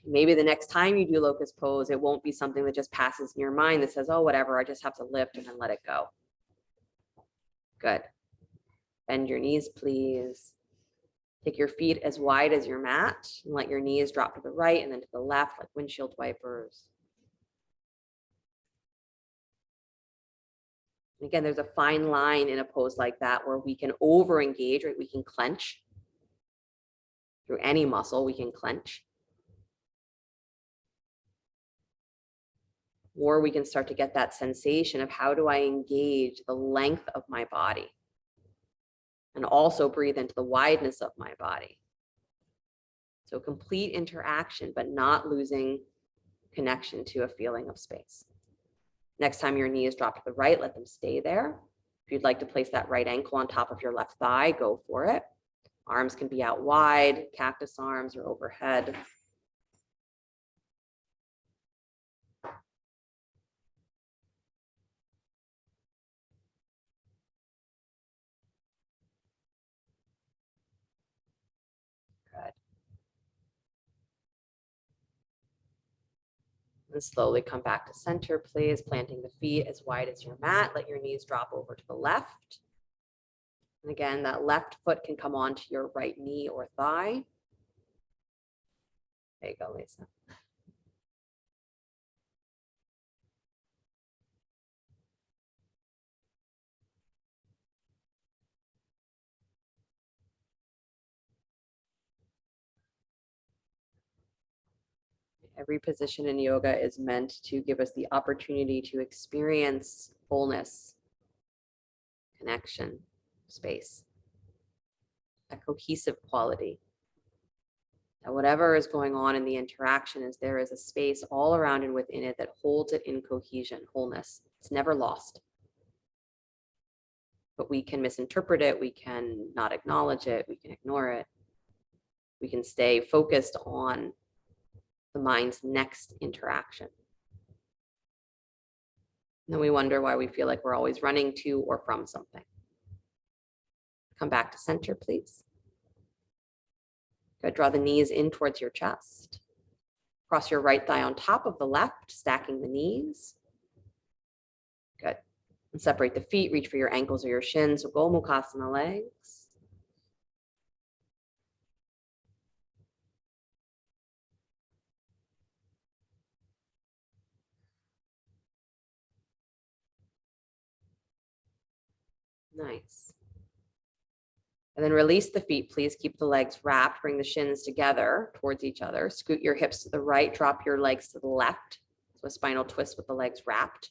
Maybe the next time you do locust pose, it won't be something that just passes in your mind that says, oh, whatever, I just have to lift and then let it go. Good. Bend your knees, please. Take your feet as wide as your mat and let your knees drop to the right and then to the left like windshield wipers. Again, there's a fine line in a pose like that where we can over-engage, right? We can clench. Through any muscle, we can clench. Or we can start to get that sensation of how do I engage the length of my body and also breathe into the wideness of my body. So complete interaction, but not losing connection to a feeling of space. Next time your knees drop to the right, let them stay there. If you'd like to place that right ankle on top of your left thigh, go for it. Arms can be out wide, cactus arms or overhead. Good. And slowly come back to center, please. Planting the feet as wide as your mat. Let your knees drop over to the left. And again, that left foot can come onto your right knee or thigh. There you go, Lisa. Every position in yoga is meant to give us the opportunity to experience wholeness, connection, space, a cohesive quality. That whatever is going on in the interaction is there is a space all around and within it that holds it in cohesion, wholeness. It's never lost. But we can misinterpret it, we can not acknowledge it, we can ignore it. We can stay focused on the mind's next interaction. And then we wonder why we feel like we're always running to or from something. Come back to center, please. Good. Draw the knees in towards your chest. Cross your right thigh on top of the left, stacking the knees. Good. And separate the feet, reach for your ankles or your shins. So Gomukhasana legs. Nice. And then release the feet, please. Keep the legs wrapped. Bring the shins together towards each other. Scoot your hips to the right. Drop your legs to the left. So a spinal twist with the legs wrapped.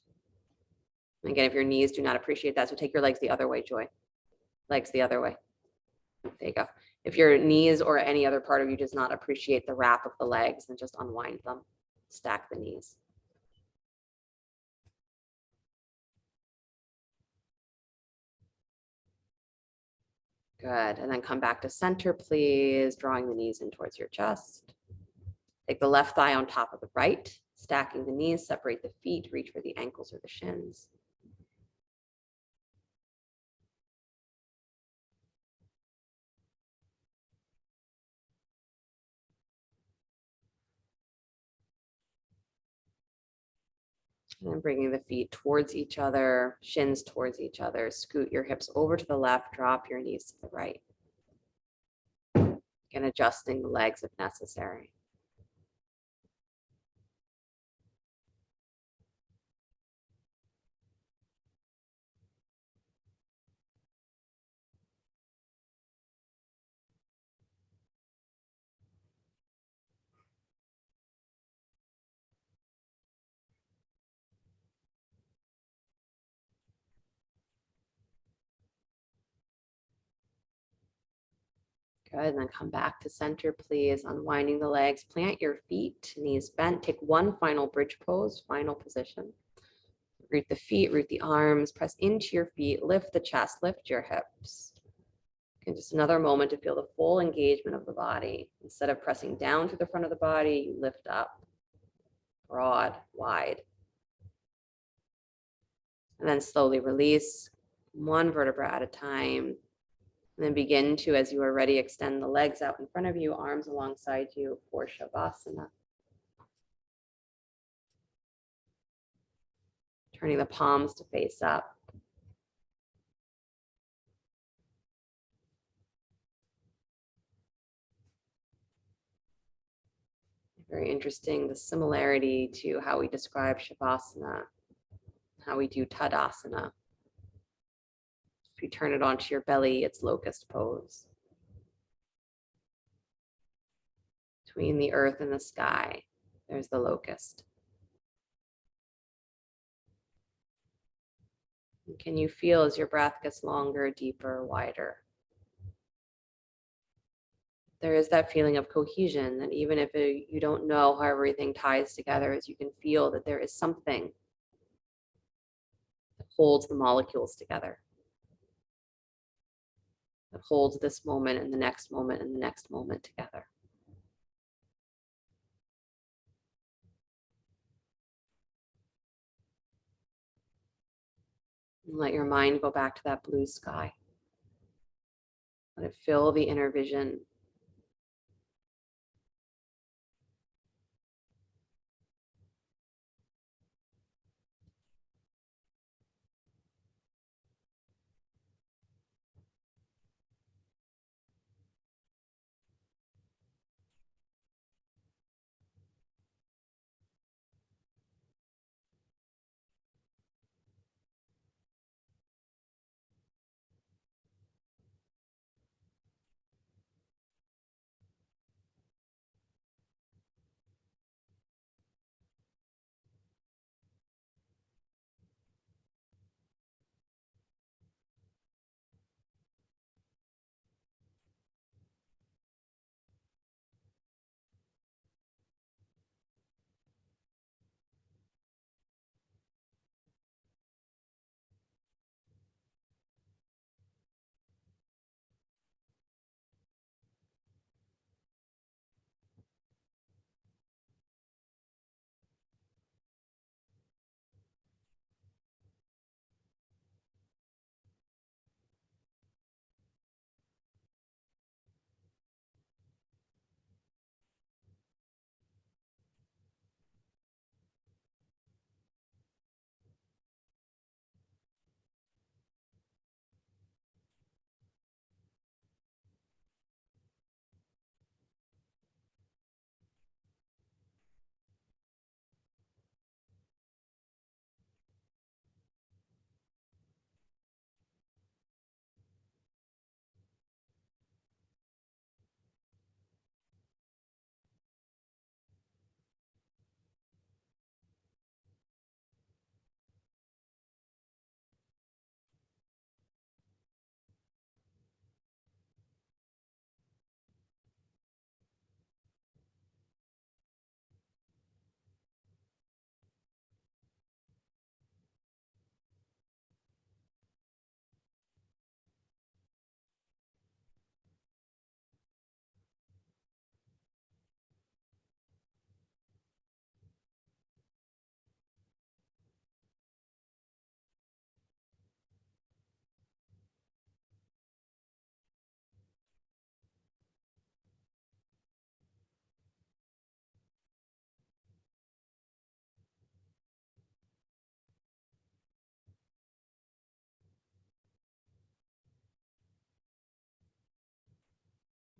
And again, if your knees do not appreciate that, so take your legs the other way, Joy. Legs the other way. There you go. If your knees or any other part of you does not appreciate the wrap of the legs, then just unwind them. Stack the knees. Good. And then come back to center, please. Drawing the knees in towards your chest. Take the left thigh on top of the right. Stacking the knees. Separate the feet. Reach for the ankles or the shins. And then bringing the feet towards each other, shins towards each other. Scoot your hips over to the left. Drop your knees to the right. And adjusting the legs if necessary. Good, and then come back to center, please. Unwinding the legs, plant your feet, knees bent. Take one final bridge pose, final position. Root the feet, root the arms, press into your feet, lift the chest, lift your hips. And just another moment to feel the full engagement of the body. Instead of pressing down to the front of the body, you lift up, broad, wide. And then slowly release, one vertebra at a time. And then begin to, as you are ready, extend the legs out in front of you, arms alongside you for Shavasana. Turning the palms to face up. Very interesting, the similarity to how we describe Shavasana, how we do Tadasana. If you turn it onto your belly, it's Locust Pose. Between the earth and the sky, there's the locust. And can you feel as your breath gets longer, deeper, wider? There is that feeling of cohesion that even if you don't know how everything ties together, as you can feel that there is something that holds the molecules together, that holds this moment and the next moment and the next moment together. And let your mind go back to that blue sky. Let it fill the inner vision.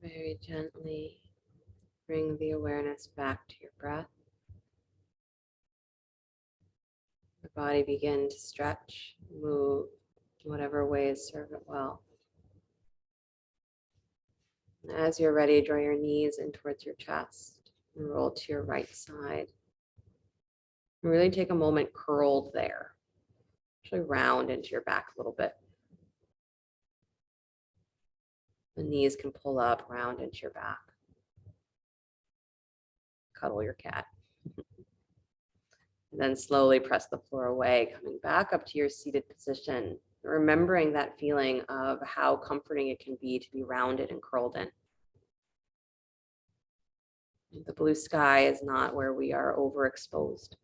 Very gently bring the awareness back to your breath. Your body begin to stretch, move, in whatever ways serve it well. And as you're ready, draw your knees in towards your chest and roll to your right side. And really take a moment curled there. Actually round into your back a little bit. The knees can pull up, round into your back. Cuddle your cat. And then slowly press the floor away, coming back up to your seated position, remembering that feeling of how comforting it can be to be rounded and curled in. The blue sky is not where we are overexposed.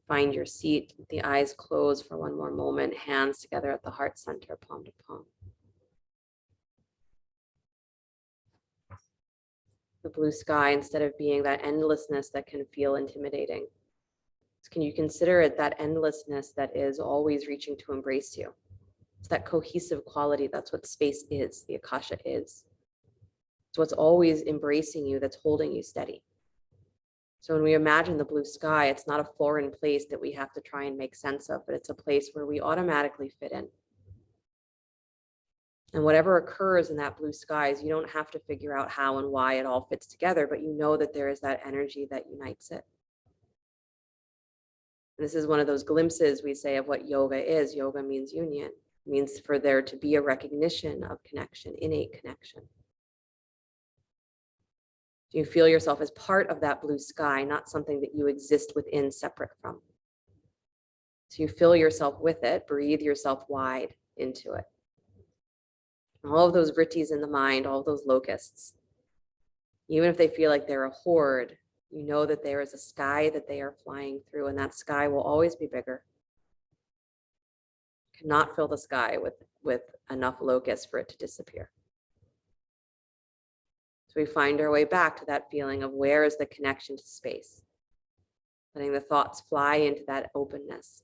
Find your seat, the eyes closed for one more moment, hands together at the heart center, palm to palm. The blue sky, instead of being that endlessness that can feel intimidating, can you consider it that endlessness that is always reaching to embrace you? It's that cohesive quality. That's what space is, the Akasha is. It's what's always embracing you, that's holding you steady. So when we imagine the blue sky, it's not a foreign place that we have to try and make sense of, but it's a place where we automatically fit in. And whatever occurs in that blue skies, you don't have to figure out how and why it all fits together, but you know that there is that energy that unites it. And this is one of those glimpses we say of what yoga is. Yoga means union. It means for there to be a recognition of connection, innate connection. Do you feel yourself as part of that blue sky, not something that you exist within separate from? So you fill yourself with it, breathe yourself wide into it. All of those vrittis in the mind, all of those locusts, even if they feel like they're a horde, you know that there is a sky that they are flying through, and that sky will always be bigger. You cannot fill the sky with enough locusts for it to disappear. So we find our way back to that feeling of where is the connection to space, letting the thoughts fly into that openness,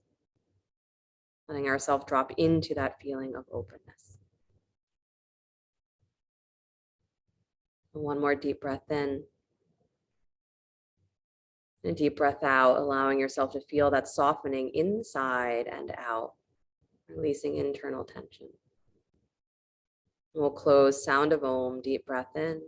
letting ourselves drop into that feeling of openness. And one more deep breath in. And a deep breath out, allowing yourself to feel that softening inside and out, releasing internal tension. And we'll close, sound of Om, deep breath in.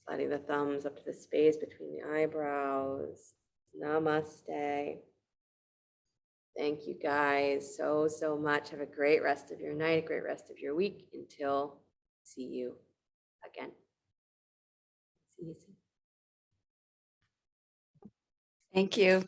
Sliding the thumbs up to the space between the eyebrows. Namaste. Thank you guys so much. Have a great rest of your night, a great rest of your week. Until see you again. See you soon. Thank you.